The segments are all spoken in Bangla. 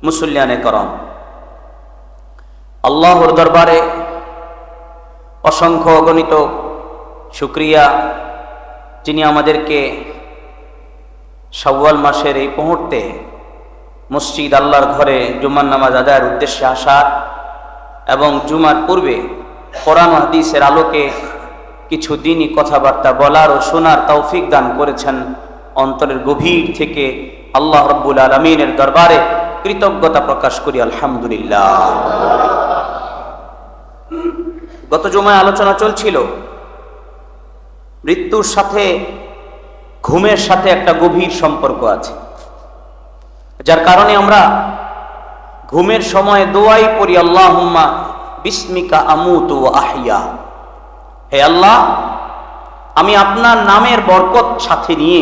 মুসল্লিয়ানে করম, আল্লাহর দরবারে অসংখ্য অগণিত শুকরিয়া, যিনি আমাদেরকে শাওয়াল মাসের এই মুহূর্তে মসজিদ আল্লাহর ঘরে জুমার নামাজ আদায়ের উদ্দেশ্যে আসা এবং জুমার পূর্বে কোরআন হাদিসের আলোকে কিছু দিনই কথাবার্তা বলার ও শোনার তৌফিক দান করেছেন। অন্তরের গভীর থেকে আল্লাহ রাব্বুল আলামিনের দরবারে কৃতজ্ঞতা প্রকাশ করি, আলহামদুলিল্লাহ। গত জুমায় আলোচনা চলছিল মৃত্যুর সাথে ঘুমের সাথে একটা গভীর সম্পর্ক আছে, যার কারণে আমরা ঘুমের সময় দোয়াই পড়ি, আল্লাহুম্মা বিসমিকা আমুতু ওয়া আহইয়া। হে আল্লাহ, আমি আপনার নামের বরকত সাথে নিয়ে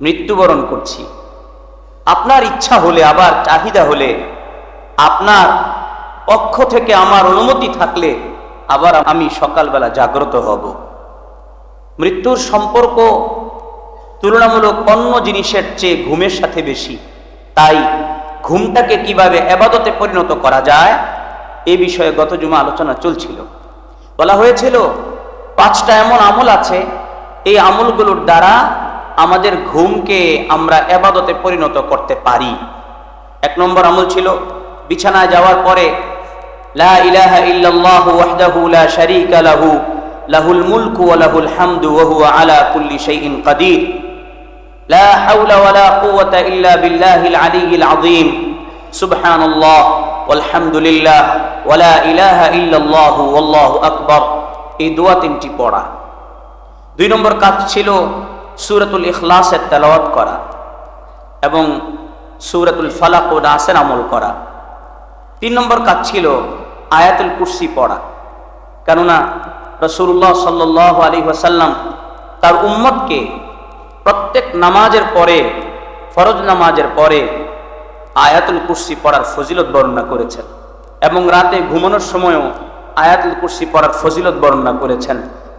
মৃত্যুবরণ করছি। আপনার ইচ্ছা হলে, আবার চাহিদা হলে, আপনার পক্ষ থেকে আমার অনুমতি থাকলে আবার আমি সকালবেলা জাগ্রত হব। মৃত্যুর সম্পর্ক তুলনামূলক অন্য জিনিসের চেয়ে ঘুমের সাথে বেশি। তাই ঘুমটাকে কিভাবে ইবাদতে পরিণত করা যায় এ বিষয়ে গত জুমা আলোচনা চলছিল। বলা হয়েছিল 5টা এমন আমল আছে, এই আমলগুলোর দ্বারা আমাদের ঘুমকে আমরা ইবাদতে পরিণত করতে পারি। 1 নম্বর আমল ছিল বিছানায় যাওয়ার পরে লা ইলাহা ইল্লাল্লাহু ওয়াহদাহু লা শারীকা লাহু লাহুল মুলকু ওয়া লাহুল হামদু ওয়া হুয়া আলা কুল্লি শাইইন কাদির, লা হাওলা ওয়া লা কুওয়াতা ইল্লা বিল্লাহিল আলিয়্যিল আযীম, সুবহানাল্লাহ ওয়ালহামদুলিল্লাহ ওয়া লা ইলাহা ইল্লাল্লাহু ওয়াল্লাহু আকবার। এই দোয়া 3টি পড়া। 2 নম্বর কাজ ছিল সূরাতুল ইখলাসের তেলাওয়াত করা এবং সূরাতুল ফালাক ও নাসের আমল করা। 3 নম্বর কাজ ছিল আয়াতুল কুরসি পড়া, কেননা রাসূলুল্লাহ সাল্লাল্লাহু আলাইহি ওয়াসাল্লাম তার উম্মতকে প্রত্যেক নামাজের পরে, ফরজ নামাজের পরে আয়াতুল কুরসি পড়ার ফজিলত বর্ণনা করেছেন এবং রাতে ঘুমানোর সময়ও আয়াতুল কুরসি পড়ার ফজিলত বর্ণনা করেছেন,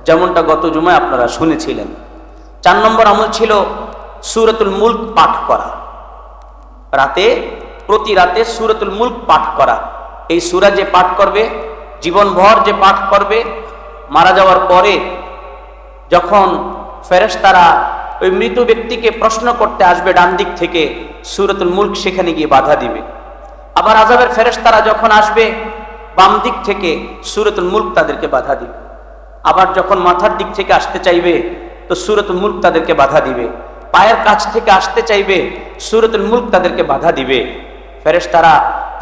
যেমনটা গত জুমায় আপনারা শুনেছিলেন। 4 নম্বর আমল ছিল সূরাতুল মুলক পাঠ করা। প্রতি রাতে সূরাতুল মুলক পাঠ করা। এই সূরা যে পাঠ করবে, জীবনভর যে পাঠ করবে, মারা যাওয়ার পরে যখন ফেরেশতারা ওই মৃত ব্যক্তিকে প্রশ্ন করতে আসবে ডান দিক থেকে, সূরাতুল মুলক সেখানে গিয়ে বাধা দিবে। আবার আযাবের ফেরেশতারা যখন আসবে বাম দিক থেকে, সূরাতুল মুলক তাদেরকে বাধা দিবে। আবার যখন মাথার দিক থেকে আসতে চাইবে তো সূরাতুল মুলক তাদেরকে বাধা দিবে। পায়ের কাছ থেকে আসতে চাইবে, সূরাতুল মুলক তাদেরকে বাধা দিবে। ফেরেশতারা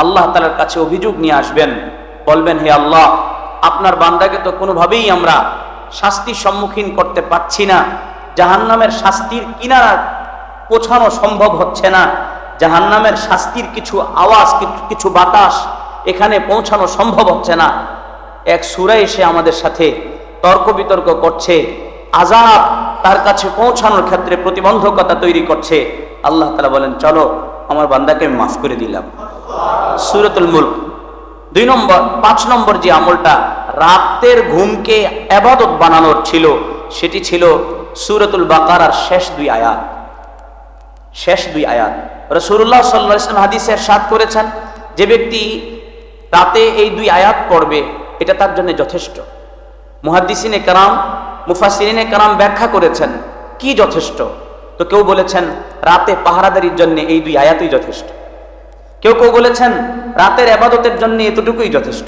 আল্লাহ তাআলার কাছে অভিযোগ নিয়ে আসবেন, বলবেন, হে আল্লাহ, আপনার বান্দাকে তো কোনোভাবেই আমরা শাস্তির সম্মুখীন করতে পারছি না। জাহান্নামের শাস্তির কিনারা পৌঁছানো সম্ভব হচ্ছে না। জাহান্নামের শাস্তির কিছু আওয়াজ, কিছু বাতাস এখানে পৌঁছানো সম্ভব হচ্ছে না। এক সূরা এসে আমাদের সাথে তর্ক বিতর্ক করছে, আযাব তার কাছে পৌঁছানোর ক্ষেত্রে প্রতিবন্ধকতা তৈরি করছে। আল্লাহ তাআলা বলেন, চলো আমার বান্দাকে আমি মাফ করে দিলাম। সূরাতুল মুলক। 5 নম্বর যে আমলটা রাতের ঘুমকে ইবাদত বানানোর ছিল, সেটি ছিল সূরাতুল বাকারার শেষ 2 আয়াত। রাসূলুল্লাহ সাল্লাল্লাহু আলাইহি ওয়াসাল্লাম হাদিসে ইরশাদ করেছেন, যে ব্যক্তি রাতে এই 2 আয়াত পড়বে এটা তার জন্য যথেষ্ট। মুহাদ্দিসিনে কেরাম, মুফাসসিরিনে কেরাম ব্যাখ্যা করেছেন কি যথেষ্ট। তো কেউ বলেছেন রাতে পাহারাদারির জন্য এই 2 আয়াতই যথেষ্ট। কেউ বলেছেন রাতের ইবাদতের জন্য এতটুকুই যথেষ্ট।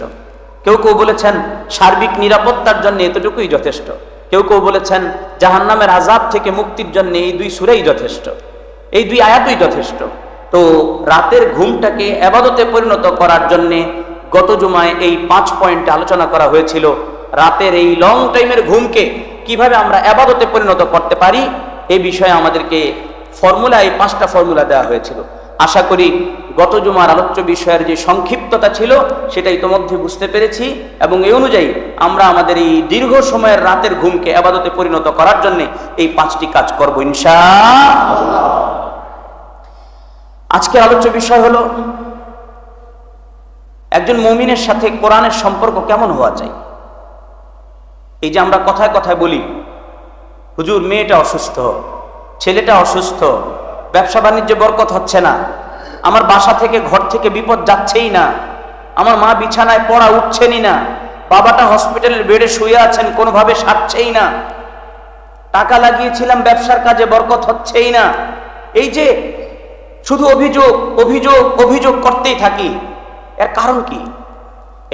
কেউ বলেছেন সার্বিক নিরাপত্তার জন্য এতটুকুই যথেষ্ট। কেউ বলেছেন জাহান্নামের আযাব থেকে মুক্তির জন্য এই 2 সূরাই যথেষ্ট, এই 2 আয়াতই যথেষ্ট। তো রাতের ঘুমটাকে ইবাদতে পরিণত করার জন্য গত জুমায় এই 5 পয়েন্টে আলোচনা করা হয়েছিল। রাতের এই লং টাইমের ঘুমকে কিভাবে আমরা ইবাদতে পরিণত করতে পারি এই বিষয়ে আমাদেরকে ফর্মুলা, এই 5টা ফর্মুলা দেওয়া হয়েছিল। আশা করি গত জুমার আলোচ্য বিষয়ের যে সংক্ষিপ্ততা ছিল সেটা ইতোমধ্যে বুঝতে পেরেছি এবং এই অনুযায়ী আমরা আমাদের এই দীর্ঘ সময়ের রাতের ঘুমকে ইবাদতে পরিণত করার জন্য এই 5টি কাজ করব ইনশাআল্লাহ। আজকে আলোচ্য বিষয় হলো একজন মুমিনের সাথে কোরআনের সম্পর্ক কেমন হওয়া চাই। এই যে আমরা কথায় কথায় বলি, হুজুর মেয়েটা অসুস্থ, ছেলেটা অসুস্থ, ব্যবসা বাণিজ্যে বরকত হচ্ছে না, আমার বাসা থেকে ঘর থেকে বিপদ যাচ্ছেই না, আমার মা বিছানায় পড়া উঠছেনই না, বাবাটা হসপিটালের বেডে শুয়ে আছেন, কোনোভাবে সারছেই না, টাকা লাগিয়েছিলাম ব্যবসার কাজে, বরকত হচ্ছেই না। এই যে শুধু অভিযোগ অভিযোগ অভিযোগ করতেই থাকি, এর কারণ কি?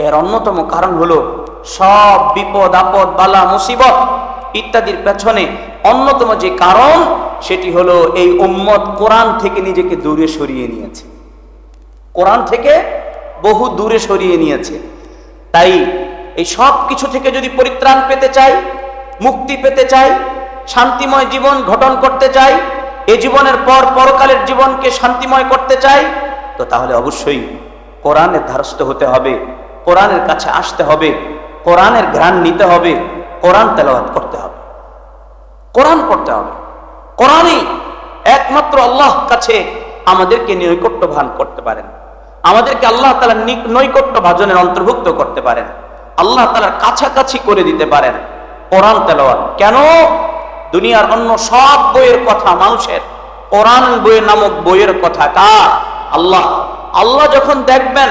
এর অন্যতম কারণ হলো সব বিপদ আপদ বালা মুসিবত ইত্যাদির পেছনে অন্যতম যে কারণ, সেটি হলো এই উম্মত কোরআন থেকে নিজেকে দূরে সরিয়ে নিয়েছে, কোরআন থেকে বহু দূরে সরিয়ে নিয়েছে। তাই এই সব কিছু থেকে যদি পরিত্রাণ পেতে চাই, মুক্তি পেতে চাই, শান্তিময় জীবন গঠন করতে চাই, এই জীবনের পর পরকালের জীবনকে শান্তিময় করতে চাই, তো তাহলে অবশ্যই কোরআনের ধারস্থ হতে হবে, কোরআনের কাছে আসতে হবে, কোরআনের ঘ্রাণ নিতে হবে, কোরআন তেলাওয়াত করতে হবে, কোরআন পড়তে হবে। কোরআনই একমাত্র আল্লাহ কাছে আমাদেরকে নৈকট্য ভান করতে পারেন, আমাদেরকে আল্লাহ তাআলার নৈকট্য ভাজনের অন্তর্ভুক্ত করতে পারেন, আল্লাহ তাআলার কাছাকাছি করে দিতে পারেন কোরআন তেলাওয়াত। কেন? দুনিয়ার অন্য সব বইয়ের কথা মানুষের, কোরআন বই নামক বইয়ের কথা কার? আল্লাহ। আল্লাহ যখন দেখবেন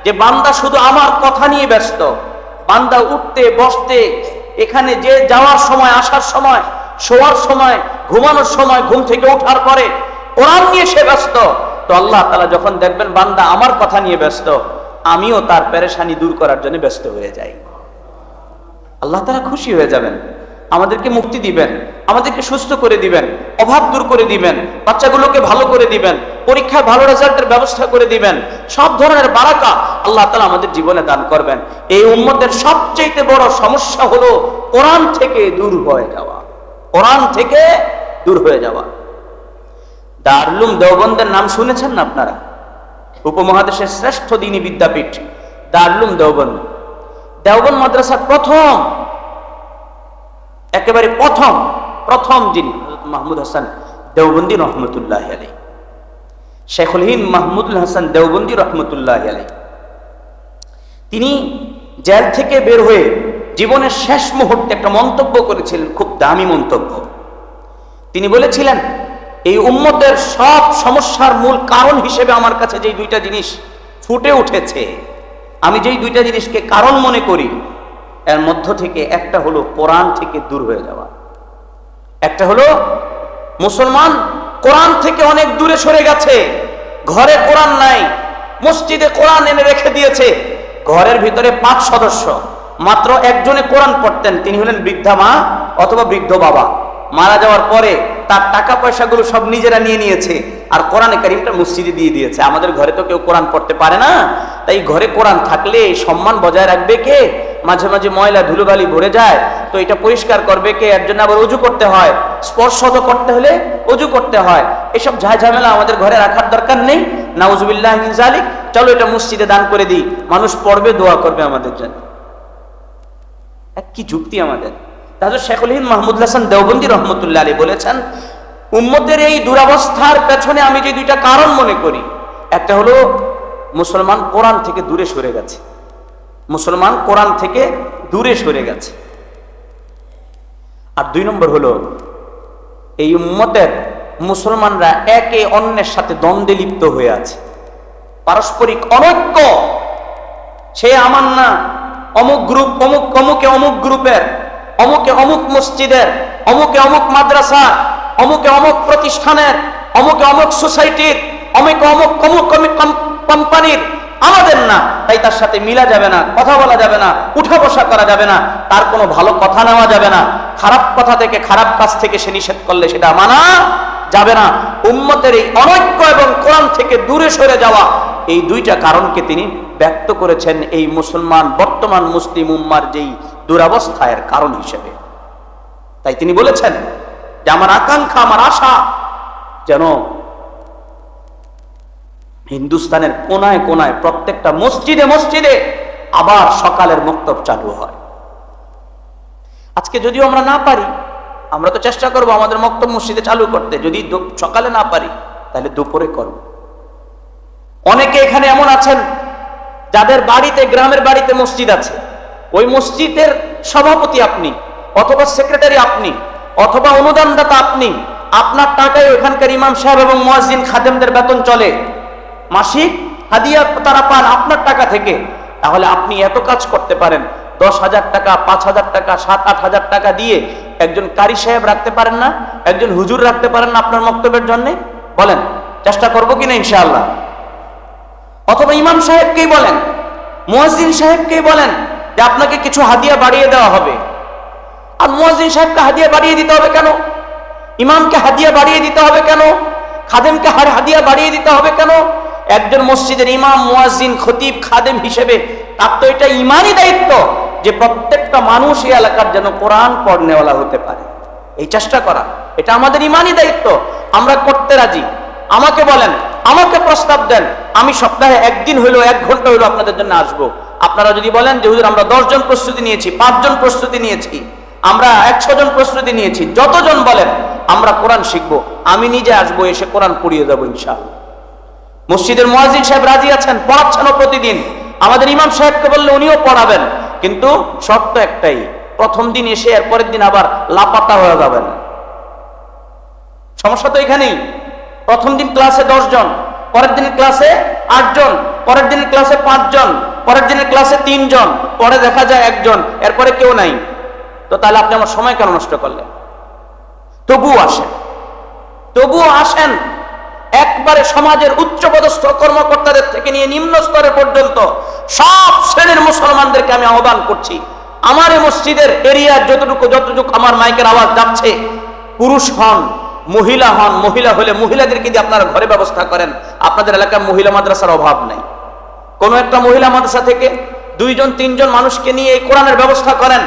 যে বান্দা শুধু আমার কথা নিয়ে ব্যস্ত, বান্দা উঠতে বসতে, এখানে যে যাওয়ার সময়, আসার সময়, শোয়ার সময়, ঘুমানোর সময়, ঘুম থেকে ওঠার পরে কোরআন নিয়ে সে ব্যস্ত, তো আল্লাহ তাআলা যখন দেখবেন বান্দা আমার কথা নিয়ে ব্যস্ত, আমিও তার পেরেশানি দূর করার জন্য ব্যস্ত হয়ে যাই। আল্লাহ তাআলা খুশি হয়ে যাবেন, আমাদেরকে মুক্তি দিবেন, আমাদেরকে সুস্থ করে দিবেন, অভাব দূর করে দিবেন, বাচ্চাগুলোকে ভালো করে দিবেন, পরীক্ষায় ভালো রেজাল্টের ব্যবস্থা করে দিবেন, সব ধরনের বারাকা আল্লাহ তাআলা আমাদের জীবনে দান করবেন। এই উম্মতের সবচেয়ে বড় সমস্যা হলো কোরআন থেকে দূর হয়ে যাওয়া, কোরআন থেকে দূর হয়ে যাওয়া। দারুল উলুম দেওবন্দের নাম শুনেছেন না আপনারা? উপমহাদেশের শ্রেষ্ঠ দ্বীনি বিদ্যাপীঠ দারুল উলুম দেওবন্দ। দেওবন্দ মাদ্রাসার একেবারে প্রথম যিনি, হযরত মাহমুদ হাসান দেওবন্দি রহমতুল্লাহ আলাইহি, শেখুল হিন্দ মাহমুদুল হাসান দেওবন্দি রহমতুল্লাহ আলাইহি, তিনি জেল থেকে বের হয়ে জীবনের শেষ মুহূর্তে একটা মন্তব্য করেছিলেন, খুব দামি মন্তব্য। তিনি বলেছিলেন, এই উম্মতের সব সমস্যার মূল কারণ হিসেবে আমার কাছে যেই দুইটা জিনিস ফুটে উঠেছে, আমি যেই দুইটা জিনিসকে কারণ মনে করি, এর মধ্য থেকে একটা হলো কোরআন থেকে দূর হয়ে যাওয়া, একটা হলো মুসলমান কোরআন থেকে অনেক দূরে সরে গেছে, ঘরে কোরআন নাই, মসজিদে কোরআন এনে রেখে দিয়েছে, ঘরের ভিতরে 5 সদস্য, মাত্র একজনে কোরআন পড়তেন, তিনি হলেন বৃদ্ধা মা অথবা বৃদ্ধ বাবা। মারা যাওয়ার পরে তার টাকা পয়সাগুলো সব নিজেরা নিয়ে নিয়েছে, আর কোরআনে কারিমটা মসজিদে দিয়ে দিয়েছে। আমাদের ঘরে তো কেউ কোরআন পড়তে পারে না, তাই ঘরে কোরআন থাকলে সম্মান বজায় রাখবে কে? মাঝে মাঝে ময়লা ধুলোবালি ভরে যায়, তো এটা পরিষ্কার করবে কে? এর জন্য আবার অজু করতে হয়, স্পর্শ তো করতে হলে অজু করতে হয়। এসব ঝামেলা আমাদের ঘরে রাখার দরকার নেই। নাউজুবিল্লাহ মিন যালিক, চলো এটা মসজিদে দান করে দিই, মানুষ পড়বে, দোয়া করবে আমাদের জন্য। কি যুক্তি আমাদের! তাহলে শেখুল হিন্দ মাহমুদ হাসান দেওবন্দি রহমতুল্লাহ আলাইহি বলেছেন, উম্মতের এই দুরবস্থার পেছনে আমি যে দুইটা কারণ মনে করি, একটা হলো মুসলমান কোরআন থেকে দূরে সরে গেছে, মুসলমান কোরআন থেকে দূরে সরে গেছে। আর 2 নম্বর হলো এই উম্মতের মুসলমানরা একে অন্যের সাথে দ্বন্দ্বে লিপ্ত হয়ে আছে, পারস্পরিক অনৈক্য। সে আমার না, অমুক গ্রুপ অমুকে অমুক গ্রুপের, অমুকে অমুক মসজিদের, অমুকে অমুক মাদ্রাসা, অমুকে অমুক প্রতিষ্ঠানের, অমুকে অমুক সোসাইটির, অমুকে অমুক অমুক কোম্পানির, আমাদের না, তাই তার সাথে মিলা যাবে না, কথা বলা যাবে না, উঠা বসা করা যাবে না, তার কোনো ভালো কথা নেওয়া যাবে না, খারাপ কথা থেকে খারাপ কাজ থেকে সে নিষেধ করলে সেটা মানা যাবে না। উম্মতের এই অনৈক্য এবং কোরআন থেকে দূরে সরে যাওয়া, এই দুইটা কারণকে তিনি ব্যক্ত করেছেন এই মুসলমান বর্তমান মুসলিম উম্মার যেই দুরবস্থার কারণ হিসেবে। তাই তিনি বলেছেন যে আমার আকাঙ্ক্ষা, আমার আশা যেন হিন্দুস্তানের কোনায় কোনায় প্রত্যেকটা মসজিদে মসজিদে আবার সকালের মক্তব চালু হয়। আজকে যদিও আমরা না পারি, আমরা তো চেষ্টা করব আমাদের মক্তব মসজিদে চালু করতে, যদি সকালে না পারি তাহলে দুপুরে করব। অনেকে এখানে এমন আছেন যাদের বাড়িতে, গ্রামের বাড়িতে মসজিদ আছে, ওই মসজিদের সভাপতি আপনি, অথবা সেক্রেটারি আপনি, অথবা অনুদানদাতা আপনি, আপনার টাকায় ওখানকার ইমাম সাহেব এবং মুয়াজ্জিন খাদেমদের বেতন চলে। মাসিক হাদিয়া তারা পান আপনার টাকা থেকে, তাহলে আপনি এত কাজ করতে পারেন, 10,000 টাকা, 5,000 টাকা, 7-8 টাকা দিয়ে একজন কারি সাহেব রাখতে পারেন না, একজন হুজুর রাখতে পারেন না আপনার মক্তবের জন্য? বলেন, চেষ্টা করবো কিনা ইনশাআল্লাহ? অথবা ইমাম সাহেবকেই বলেন, মুয়াজ্জিন সাহেবকেই বলেন যে আপনাকে কিছু হাদিয়া বাড়িয়ে দেওয়া হবে। আর মুয়াজ্জিন সাহেবকে হাদিয়া বাড়িয়ে দিতে হবে কেন? ইমামকে হাদিয়া বাড়িয়ে দিতে হবে কেন? খাদেমকে হাদিয়া বাড়িয়ে দিতে হবে কেন? একজন মসজিদের ইমাম, মুয়াজ্জিন, খতিব, খাদেম হিসেবে তার তো এটা ইমানই দায়িত্ব যে প্রত্যেকটা মানুষ এই এলাকার যেন কোরআন পড়নেওয়ালা হতে পারে, এই চেষ্টা করা, এটা আমাদের ইমানই দায়িত্ব। আমরা করতে রাজি। আমাকে বলেন, আমাকে প্রস্তাব দেন, আমি সপ্তাহে একদিন হইলো, 1 ঘন্টা হইলো আপনাদের জন্য আসবো। আপনারা যদি বলেন যে হুজুর আমরা 10 জন প্রস্তুতি নিয়েছি, 5 জন প্রস্তুতি নিয়েছি, আমরা 100 জন প্রস্তুতি নিয়েছি, যতজন বলেন আমরা কোরআন শিখবো, আমি নিজে আসবো, এসে কোরআন পড়িয়ে যাবো ইনশাআল্লাহ। মসজিদের মুয়াজ্জিন সাহেব রাজি আছেন, পড়াচ্ছেনও প্রতিদিন। আমাদের ইমাম সাহেবকে বললে উনিও পড়াবেন, কিন্তু শর্ত একটাই, প্রথম দিন এসে এর পরের দিন আবার লাপাতা হয়ে যাবেন। সমস্যা তো এখানেই। প্রথম দিন ক্লাসে 10 জন, পরের দিনের ক্লাসে 8 জন, পরের দিনের ক্লাসে 5 জন, পরের দিনের ক্লাসে 3 জন, পরে দেখা যায় 1 জন, এরপরে কেউ নাই। তো তাহলে আপনি আমার সময় কেন নষ্ট করলেন? তবুও আসেন একবারে সমাজের উচ্চপদস্থ কর্মকর্তাদের থেকে নিয়ে নিম্ন স্তরে পর্যন্ত সব শ্রেণীর মুসলমানদেরকে আমি আহ্বান করছি, আমার এই মসজিদের এরিয়া যতটুকু আমার মাইকের আওয়াজ যাচ্ছে, পুরুষ হন, মহিলা হন, মহিলা হলে মহিলাদেরকে দিয়ে আপনারা ঘরে ব্যবস্থা করেন। আপনাদের এলাকায় মহিলা মাদ্রাসার অভাব নেই, কোনো একটা মহিলা মাদ্রাসা থেকে 2 জন 3 জন মানুষকে নিয়ে এই কোরআনের ব্যবস্থা করেন।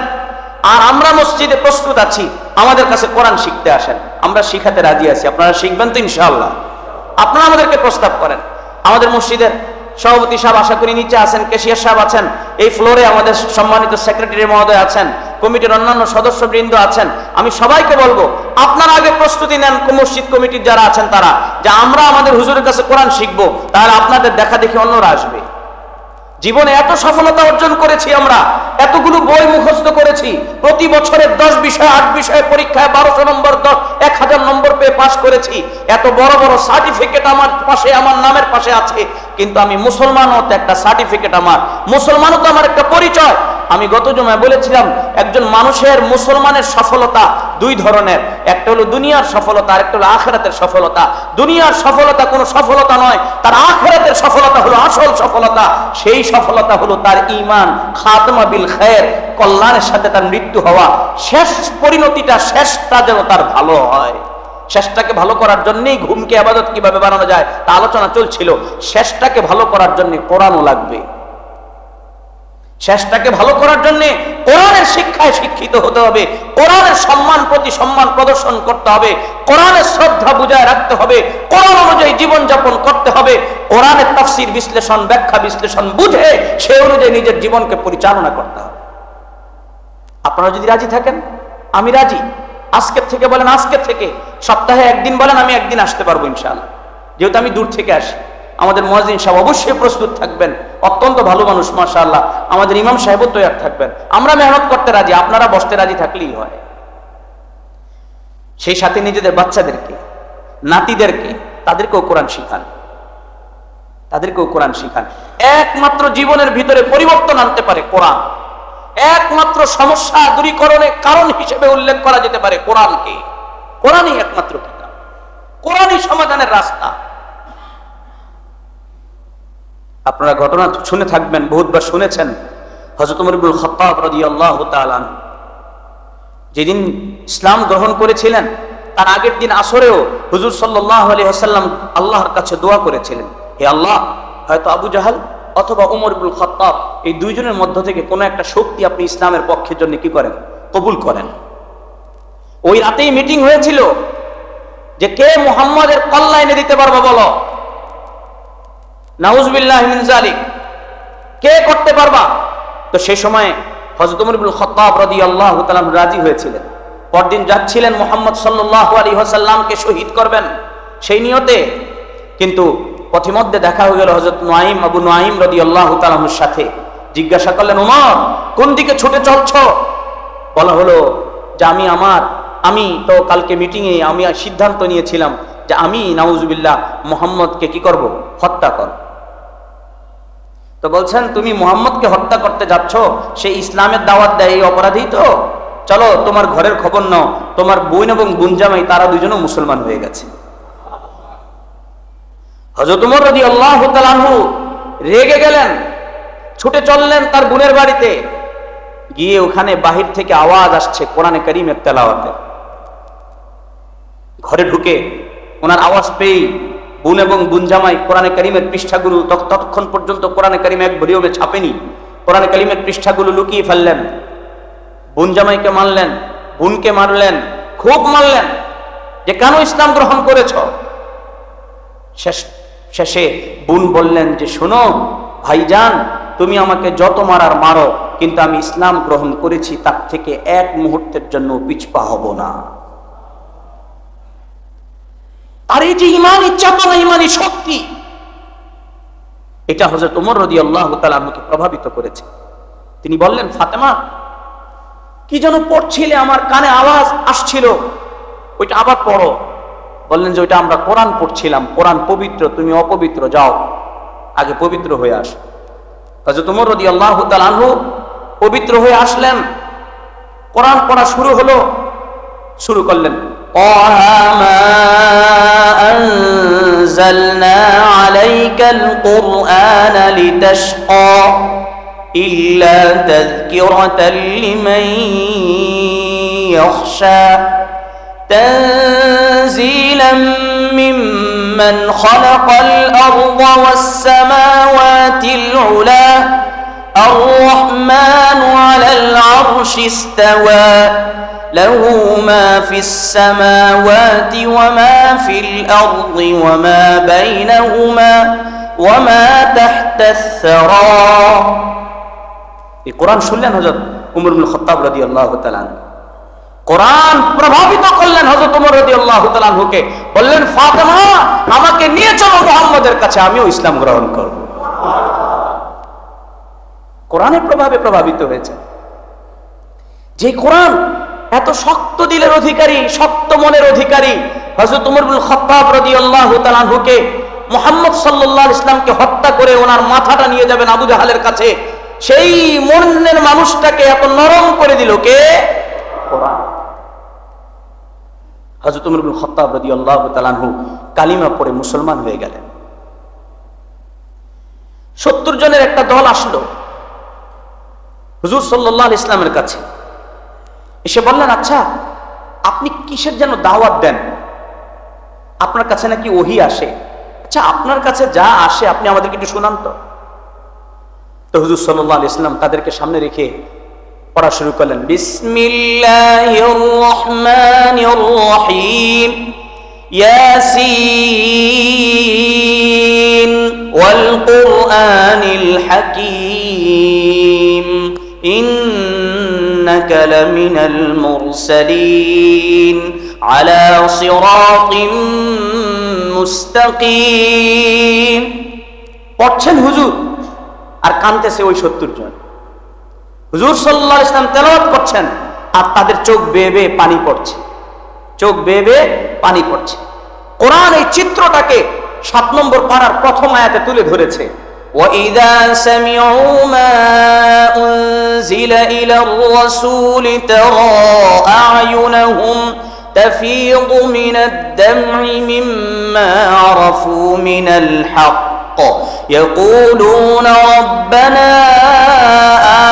আর আমরা মসজিদে প্রস্তুত আছি, আমাদের কাছে কোরআন শিখতে আসেন, আমরা শিখাতে রাজি আছি। আপনারা শিখবেন তো ইনশাআল্লাহ? আপনারা আমাদেরকে প্রস্তাব করেন। আমাদের মসজিদের সভাপতি সাহেব আশা করি নিচে আছেন, ক্যাশিয়ার সাহেব আছেন, এই ফ্লোরে আমাদের সম্মানিত সেক্রেটারি মহোদয় আছেন, কমিটির অন্যান্য সদস্যবৃন্দ আছেন। আমি সবাইকে বলবো, আপনারা আগে প্রস্তুতি নেন, মসজিদ কমিটির যারা আছেন তারা, যে আমরা আমাদের হুজুরের কাছে কোরআন শিখবো, তাহলে আপনাদের দেখা দেখি অন্যরা আসবে। জীবনে এত সফলতা অর্জন করেছি আমরা, এতগুলো বই মুখস্থ করেছি, প্রতি বছরের 10 বিষয় 8 বিষয়ে পরীক্ষায় 1200 নম্বর 1000 নম্বর পেয়ে পাশ করেছি, এত বড় বড় সার্টিফিকেট আমার পাশে, আমার নামের পাশে আছে, কিন্তু আমি মুসলমানও তো একটা সার্টিফিকেট, আমার মুসলমানও তো আমার একটা পরিচয়। আমি গত জুমায় বলেছিলাম, একজন মানুষের মুসলমানের সফলতা 2 ধরনের, একটা হলো দুনিয়ার সফলতা, আর একটা হলো আখিরাতের সফলতা। দুনিয়ার সফলতা কোনো সফলতা নয়, তার আখিরাতের সফলতা হলো আসল সফলতা। সেই সফলতা হলো তার ঈমান, খাতমা বিল খায়র, কল্যাণের সাথে তার মৃত্যু হওয়া, শেষ পরিণতিটা, শেষটা যেন তার ভালো হয়। শেষটাকে ভালো করার জন্যই ঘুমকে ইবাদত কিভাবে বানানো যায় তা আলোচনা চলছিল। শেষটাকে ভালো করার জন্য কোরআনও লাগবে। শেষটাকে ভালো করার জন্য কোরআনের শিক্ষায় শিক্ষিত হতে হবে, কোরআনের সম্মান প্রতি সম্মান প্রদর্শন করতে হবে, কোরআনের শ্রদ্ধা বুঝায় রাখতে হবে, কোরআন অনুযায়ী জীবনযাপন করতে হবে, কোরআনের তাফসীর বিশ্লেষণ, ব্যাখ্যা বিশ্লেষণ বুঝে সেই অনুযায়ী নিজের জীবনকে পরিচালনা করতে হবে। আপনারা যদি রাজি থাকেন, আমি রাজি। আজকের থেকে বলেন, আজকের থেকে সপ্তাহে 1 দিন বলেন, আমি 1 দিন আসতে পারবো ইনশাআল্লাহ, যেহেতু আমি দূর থেকে আসি। আমাদের মুয়াজ্জিন সাহেব অবশ্যই প্রস্তুত থাকবেন, অত্যন্ত ভালো মানুষ মাশাআল্লাহ। আমাদের ইমাম সাহেবও তৈরি থাকবেন। আমরা মেহনত করতে রাজি, আপনারা বসতে রাজি থাকলেই হয়। সেই সাথে নিজেদের বাচ্চাদেরকে, নাতিদেরকে, তাদেরকেও কোরআন শিখান, তাদেরকেও কোরআন শিখান। একমাত্র জীবনের ভিতরে পরিবর্তন আনতে পারে কোরআন। একমাত্র সমস্যা দূরীকরণের কারণ হিসেবে উল্লেখ করা যেতে পারে কোরআনকে। কোরআনই একমাত্র কিতাব, কোরআনই সমাধানের রাস্তা। আপনারা ঘটনা শুনে থাকবেন, বহুতবার শুনেছেন, হযরত ওমর ইবনুল খাত্তাব রাদিয়াল্লাহু তাআলা যেদিন ইসলাম গ্রহণ করেছিলেন, তার আগের দিন আসরেও হুজুর সাল্লাল্লাহু আলাইহি ওয়াসাল্লাম আল্লাহর কাছে দোয়া করেছিলেন, হে আল্লাহ, হয়তো আবু জাহাল অথবা ওমর ইবনুল খাত্তাব, এই 2 জনের মধ্য থেকে কোনো একটা শক্তি আপনি ইসলামের পক্ষের জন্য কি করেন, কবুল করেন। ওই রাতেই মিটিং হয়েছিল যে কে মুহাম্মাদের কল্লা এনে দিতে পারবে বলো, নাউজুবিল্লাহি মিন যালিক, কে করতে পারবা? তো সেই সময় হযরত ওমর ইবনুল খাত্তাব রাদিয়াল্লাহু তাআলা রাজি হয়েছিলেন। পরদিন যাচ্ছিলেন মুহাম্মদ সাল্লাল্লাহু আলাইহি ওয়াসাল্লামকে শহীদ করবেন সেই নিয়তে, কিন্তু পথিমধ্যে দেখা হয়ে গেল হযরত নুআইম, আবু নুআইম রাদিয়াল্লাহু তাআলার সাথে। জিজ্ঞাসা করলেন, ওমর কোন দিকে ছুটে চলছো? বলা হলো যে আমি তো কালকে মিটিংয়ে আমি সিদ্ধান্ত নিয়েছিলাম যে আমি নাউজুবিল্লাহ মুহাম্মদকে কি করব, হত্যা করব। তো বলছেন তুমি মুহাম্মদকে হত্যা করতে যাচ্ছ, সে ইসলামের দাওয়াত দেয় এই অপরাধী, তো চলো তোমার ঘরের খবর নাও, তোমার বোন এবং বোনজামাই তারা দুজনও মুসলমান হয়ে গেছে। হযরত ওমর রাদিয়াল্লাহু তাআলা আনহু রেগে গেলেন, ছুটে চললেন তার বোনের বাড়িতে গিয়ে, ওখানে বাহির থেকে আওয়াজ আসছে কোরআনে কারীমের তেলাওয়াতের। ঘরে ঢুকে ওনার আওয়াজ পেয়ে বোন এবং বোনজামাই কোরআনে কারীমের পৃষ্ঠাগুলো, ততক্ষণ পর্যন্ত কোরআনে কারীম এক ভলিউমে ছাপেনি, কোরআনে কারীমের পৃষ্ঠাগুলো লুকিয়ে ফেললেন। বোনজামাইকে মারলেন, বোনকে মারলেন, খুব মারলেন যে কেন ইসলাম গ্রহণ করেছ। শেষে বোন বললেন যে শোনো ভাইজান, তুমি আমাকে যত মারার মারো, কিন্তু আমি ইসলাম গ্রহণ করেছি, তার থেকে এক মুহূর্তের জন্য পিছপা হব না। আর এই যে ইমানি চেতনা, ইমানি শক্তি, এটা হযরত ওমর রাদিয়াল্লাহু তাআলা আনহুকে প্রভাবিত করেছে। তিনি বললেন, ফাতেমা কি যেন পড়ছিলে, আমার কানে আওয়াজ আসছিল, ওইটা আবার পড়ো। বললেন যে ওইটা আমরা কোরআন পড়ছিলাম, কোরআন পবিত্র, তুমি অপবিত্র, যাও আগে পবিত্র হয়ে আসো। হযরত ওমর রাদিয়াল্লাহু তাআলা আনহু পবিত্র হয়ে আসলেন, কোরআন পড়া শুরু হলো, শুরু করলেন أنزلنا عليك القرآن لتشقى إلا تذكرة لمن يخشى تنزيلا ممن خلق الأرض والسماوات العلى الرحمن على العرش استوى له ما في السماوات وما في الأرض وما بينهما وما تحت الثرى। এই কোরআন শুনলেন হযরত ওমর ইবনে খাত্তাব রাদিয়াল্লাহু তাআলা আনহু, কোরআন প্রভাবিত করলেন হযরত ওমর রাদিয়াল্লাহু তাআলা আনহুকে। বললেন, ফাতেমা আমাকে নিয়ে চলো মুহাম্মদের কাছে, আমিও ইসলাম গ্রহণ করব। কোরআনের প্রভাবে প্রভাবিত হয়েছে। যে কোরআন এত শক্ত দিলের অধিকারী, শক্ত মনের অধিকারী হযরত ওমর ইবনে খাত্তাব রাদিয়াল্লাহু তাআলা আনহুকে, মুহাম্মদ সাল্লাল্লাহু আলাইহি ওয়াসাল্লামকে হত্যা করে ওনার মাথাটা নিয়ে যাবেন আবু জাহালের কাছে, সেই মনের মানুষটাকে এত নরম করে দিল কে? কোরআন। হযরত ওমর ইবনে খাত্তাব রাদিয়াল্লাহু তাআলা আনহু কালিমা পড়ে মুসলমান হয়ে গেলেন। 70 জনের একটা দল আসলো হুজুর সাল্লাল্লাহু আলাইহি ওয়াসাল্লামের কাছে, এসে বললেন, আচ্ছা আপনি কিসের যেন দাওয়াত দেন, আপনার কাছে নাকি ওহী আসে, আচ্ছা আপনার কাছে যা আসে আপনি আমাদেরকে একটু শোনান তো। তো হুজুর সাল্লাল্লাহু আলাইহি ওয়াসাল্লাম তাদেরকে সামনে রেখে পড়া শুরু করলেন, বিসমিল্লাহির রহমানির রহিম, ইয়াসিন ওয়াল কুরআনিল হাকীম, ইন্নাকা লামিনাল মুরসালিন আলা সিরাতিম মুস্তাকিম। পড়ছেন হুজুর আর কাঁদতেছে ওই 70 জন। হুজুর সাল্লাল্লাহু আলাইহি ওয়াসাল্লাম তেলাওয়াত করছেন আর তাদের চোখ বেয়ে বেয়ে পানি পড়ছে, চোখ বেয়ে বেয়ে পানি পড়ছে। কোরআন এই চিত্রটাকে 7 নম্বর পারার প্রথম আয়াতে তুলে ধরেছে, وَإِذَا سَمِعُوا مَا أُنزِلَ إِلَى الرَّسُولِ تَرَى أَعْيُنَهُمْ تَفِيضُ مِنَ الدَّمْعِ مِمَّا عَرَفُوا مِنَ الْحَقِّ يَقُولُونَ رَبَّنَا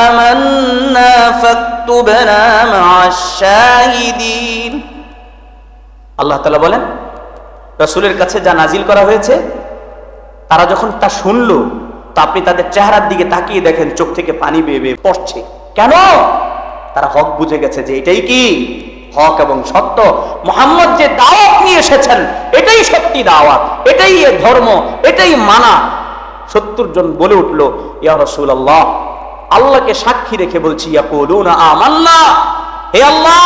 آمَنَّا فَاكْتُبْنَا مَعَ الشَّاهِدِينَ। আল্লাহ তাআলা বলেন, রাসূলের কাছে যা নাজিল করা হয়েছে তারা যখন তা শুনলো, তো আপনি তাদের চেহারার দিকে তাকিয়ে দেখেন চোখ থেকে পানি বেয়ে বেয়ে পড়ছে। কেন? তারা হক বুঝে গেছে যে এটাই কি হক এবং সত্য। মুহাম্মদ যে দাওয়াত নিয়ে এসেছেন এটাই সত্যি দাওয়াত, এটাই ধর্ম, এটাই মানা। 70 জন বলে উঠলো, ইয়া রাসূলুল্লাহ, আল্লাহকে সাক্ষী রেখে বলছি, ইয়াকুলুনা আমান্না, হে আল্লাহ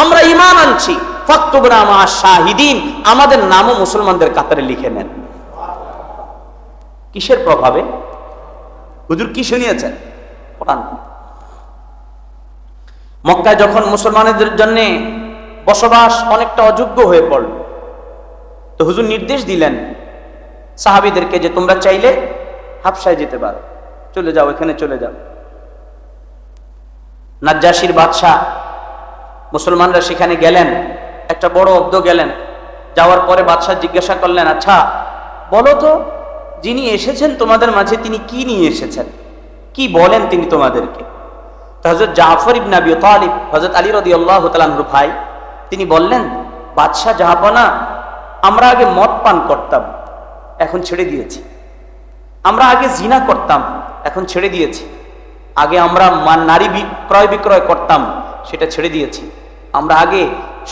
আমরা ঈমান আনছি, ফাকতুবনা মা'আশ শাহিদিন, আমাদের নামও মুসলমানদের কাতারে লিখে নেন। কিসের প্রভাবে? হুজুর কি শুনিয়েছেন? কোরআন। মক্কায় যখন মুসলমানদের জন্য বসবাস অনেকটা অযোগ্য হয়ে পড়ল, তো হুজুর নির্দেশ দিলেন সাহাবীদেরকে যে তোমরা চাইলে হাবশায় যেতে পারো, চলে যাও, এখানে চলে যাও। নাজ্জাশীর বাদশাহ, মুসলমানরা সেখানে গেলেন, একটা বড় অব্দ গেলেন। যাওয়ার পরে বাদশাহ জিজ্ঞাসা করলেন, আচ্ছা বলো তো, যিনি এসেছেন তোমাদের মাঝে তিনি কি নিয়ে এসেছেন, কি বলেন তিনি তোমাদেরকে? তো হযরত জাফর ইবনে আবি তালিব, হযরত আলী রাদিয়াল্লাহু তাআলা আনহুর ভাই, তিনি বললেন, বাদশাহ জাহাপনা, আমরা আগে মদ পান করতাম, এখন ছেড়ে দিয়েছি। আমরা আগে জিনা করতাম, এখন ছেড়ে দিয়েছি। আগে আমরা নারী ক্রয় বিক্রয় করতাম, সেটা ছেড়ে দিয়েছি। আমরা আগে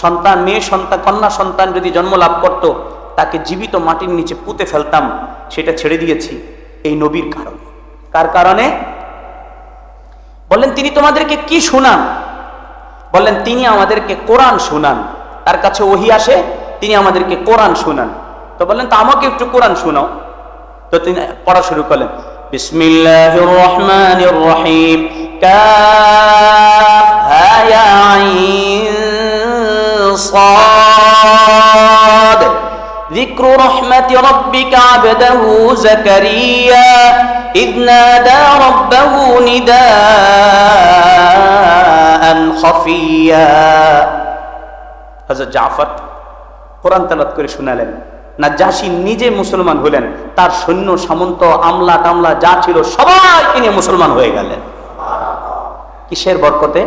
সন্তান, মেয়ে সন্তান, কন্যা সন্তান যদি জন্ম লাভ করত, তাকে জীবিত মাটির নিচে পুঁতে ফেলতাম, সেটা ছেড়ে দিয়েছি এই নবীর কারণে। কার কারণে? বললেন তিনি তোমাদেরকে কি শোনান? বললেন তিনি আমাদেরকে কোরআন শোনান, তার কাছে ওহী আসে, তিনি আমাদেরকে কোরআন শোনান। তো বললেন তো আমাকে একটু কোরআন শোনাও। তো তিনি পড়া শুরু করলেন, বিসমিল্লাহির রহমানির রহিম, কাফ হা ইয়া আইন সাদ, যিকরু রাহমাতি রাব্বিকা আবদাহু যাকারিয়া ইয নাদা রাব্বাহু নিদাআন খাফিয়া। হযরত জাফর কোরআন তেলাওয়াত করে শোনালেন। নাজ্জাশী নিজে মুসলমান হলেন, তার সৈন্য সামন্ত আমলা টামলা যা ছিল সবাইকে নিয়ে মুসলমান হয়ে গেলেন। কিসের বরকতে?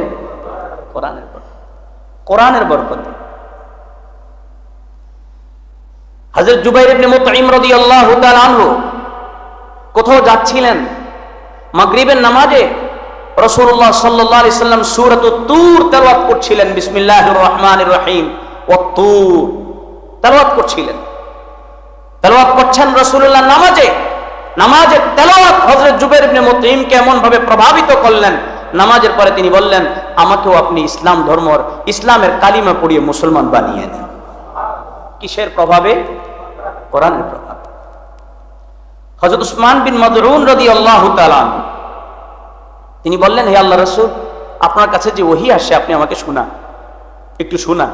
কোরআনের বরকতে, কোরআনের বরকতে। হযরত জুবাইর ইবনে মুতঈম রাদিয়াল্লাহু তাআলা আনহু কোথাও যাচ্ছিলেন, মাগরিবের নামাজে রাসূলুল্লাহ সাল্লাল্লাহু আলাইহি সাল্লাম সূরাতুত তুর তেলাওয়াত করছিলেন, বিসমিল্লাহির রহমানির রহিম ওয়াত তুর তেলাওয়াত করছিলেন। তেলাওয়াত করছেন রাসূলুল্লাহ নামাজে। নামাজের তেলাওয়াত হযরত জুবাইর ইবনে মুতঈমকে এমন ভাবে প্রভাবিত করলেন, নামাজের পরে তিনি বললেন, আমাকেও আপনি ইসলাম ধর্মর, ইসলামের কালিমা পড়িয়ে মুসলমান বানিয়ে দেন। কিসের প্রভাবে? কোরআনের প্রভাব। হযরত উসমান বিন মাদউন রাদিয়াল্লাহু তাআলা তিনি বললেন, হে আল্লাহর রাসূল, আপনার কাছে যে ওহী আসে আপনি আমাকে শোনান, একটু শোনান।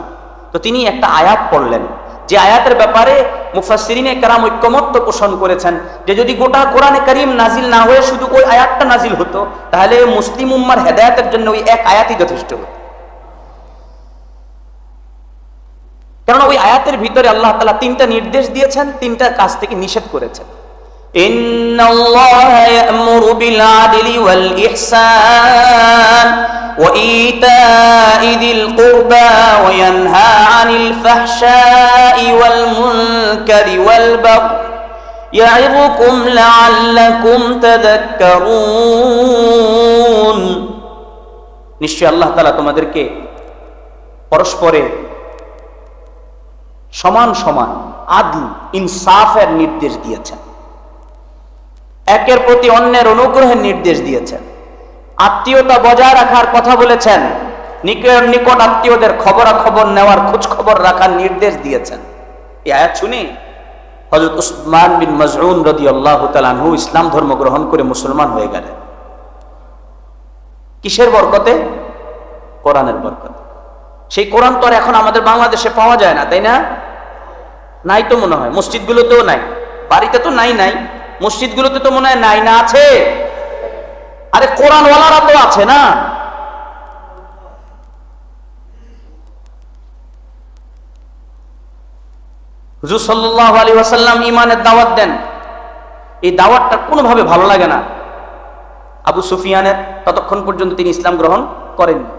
তো তিনি একটা আয়াত পড়লেন, যে আয়াতের ব্যাপারে মুফাসসিরিনে কেরাম ঐক্যমত্য পোষণ করেছেন যে যদি গোটা কোরআনে কারীম নাজিল না হয়ে শুধু ওই আয়াতটা নাজিল হতো, তাহলে মুসলিম উম্মার হেদায়েতের জন্য ওই এক আয়াতই যথেষ্ট হতো। কারণ ওই আয়াতের ভিতরে আল্লাহ তাআলা তিনটা নির্দেশ দিয়েছেন, তিনটা কাজ থেকে নিষেধ করেছেন। ইন্নাল্লাহা ইয়া'মুরু বিল আদলি ওয়াল ইহসান ওয়া ইতা'i যিল কুরবা ওয়া ইয়ানহা আনিল ফাহশাই ওয়াল মুনকারি ওয়াল বাগই ইয়া'ইযুকুম লা'আল্লাকুম তাযাক্কারুন। নিশ্চয় আল্লাহ তাআলা তোমাদেরকে পরস্পরে সমান সমান আদল ইনসাফের নির্দেশ দিয়েছেন, একের প্রতি অন্যের অনুগ্রহের নির্দেশ দিয়েছেন, আত্মীয়তা বজায় রাখার কথা বলেছেন, নিকট আত্মীয়দের খবরাখবর নেওয়ার খোঁজ খবর রাখার নির্দেশ দিয়েছেন। এই আয়াত শুনে হযরত উসমান বিন মাযউন রাদিয়াল্লাহু তাআলা আনহু ইসলাম ধর্ম গ্রহণ করে মুসলমান হয়ে গেলেন। কিসের বরকতে? কোরআনের বরকতে। সেই কোরআন তো আর এখন আমাদের বাংলাদেশে পাওয়া যায় না, তাই না? নাই তো মনে হয়, মসজিদগুলোতেও নাই, বাড়িতে তো নাই, মসজিদগুলোতে তো মনে হয় নাই, না আছে? আরে কোরআনওয়ালারা তো আছে না। হুজুর সাল্লাল্লাহু আলাইহি ওয়াসাল্লাম ঈমানের দাওয়াত দেন, এই দাওয়াতটা কোনোভাবে ভালো লাগে না আবু সুফিয়ানের, ততক্ষণ পর্যন্ত তিনি ইসলাম গ্রহণ করেননি।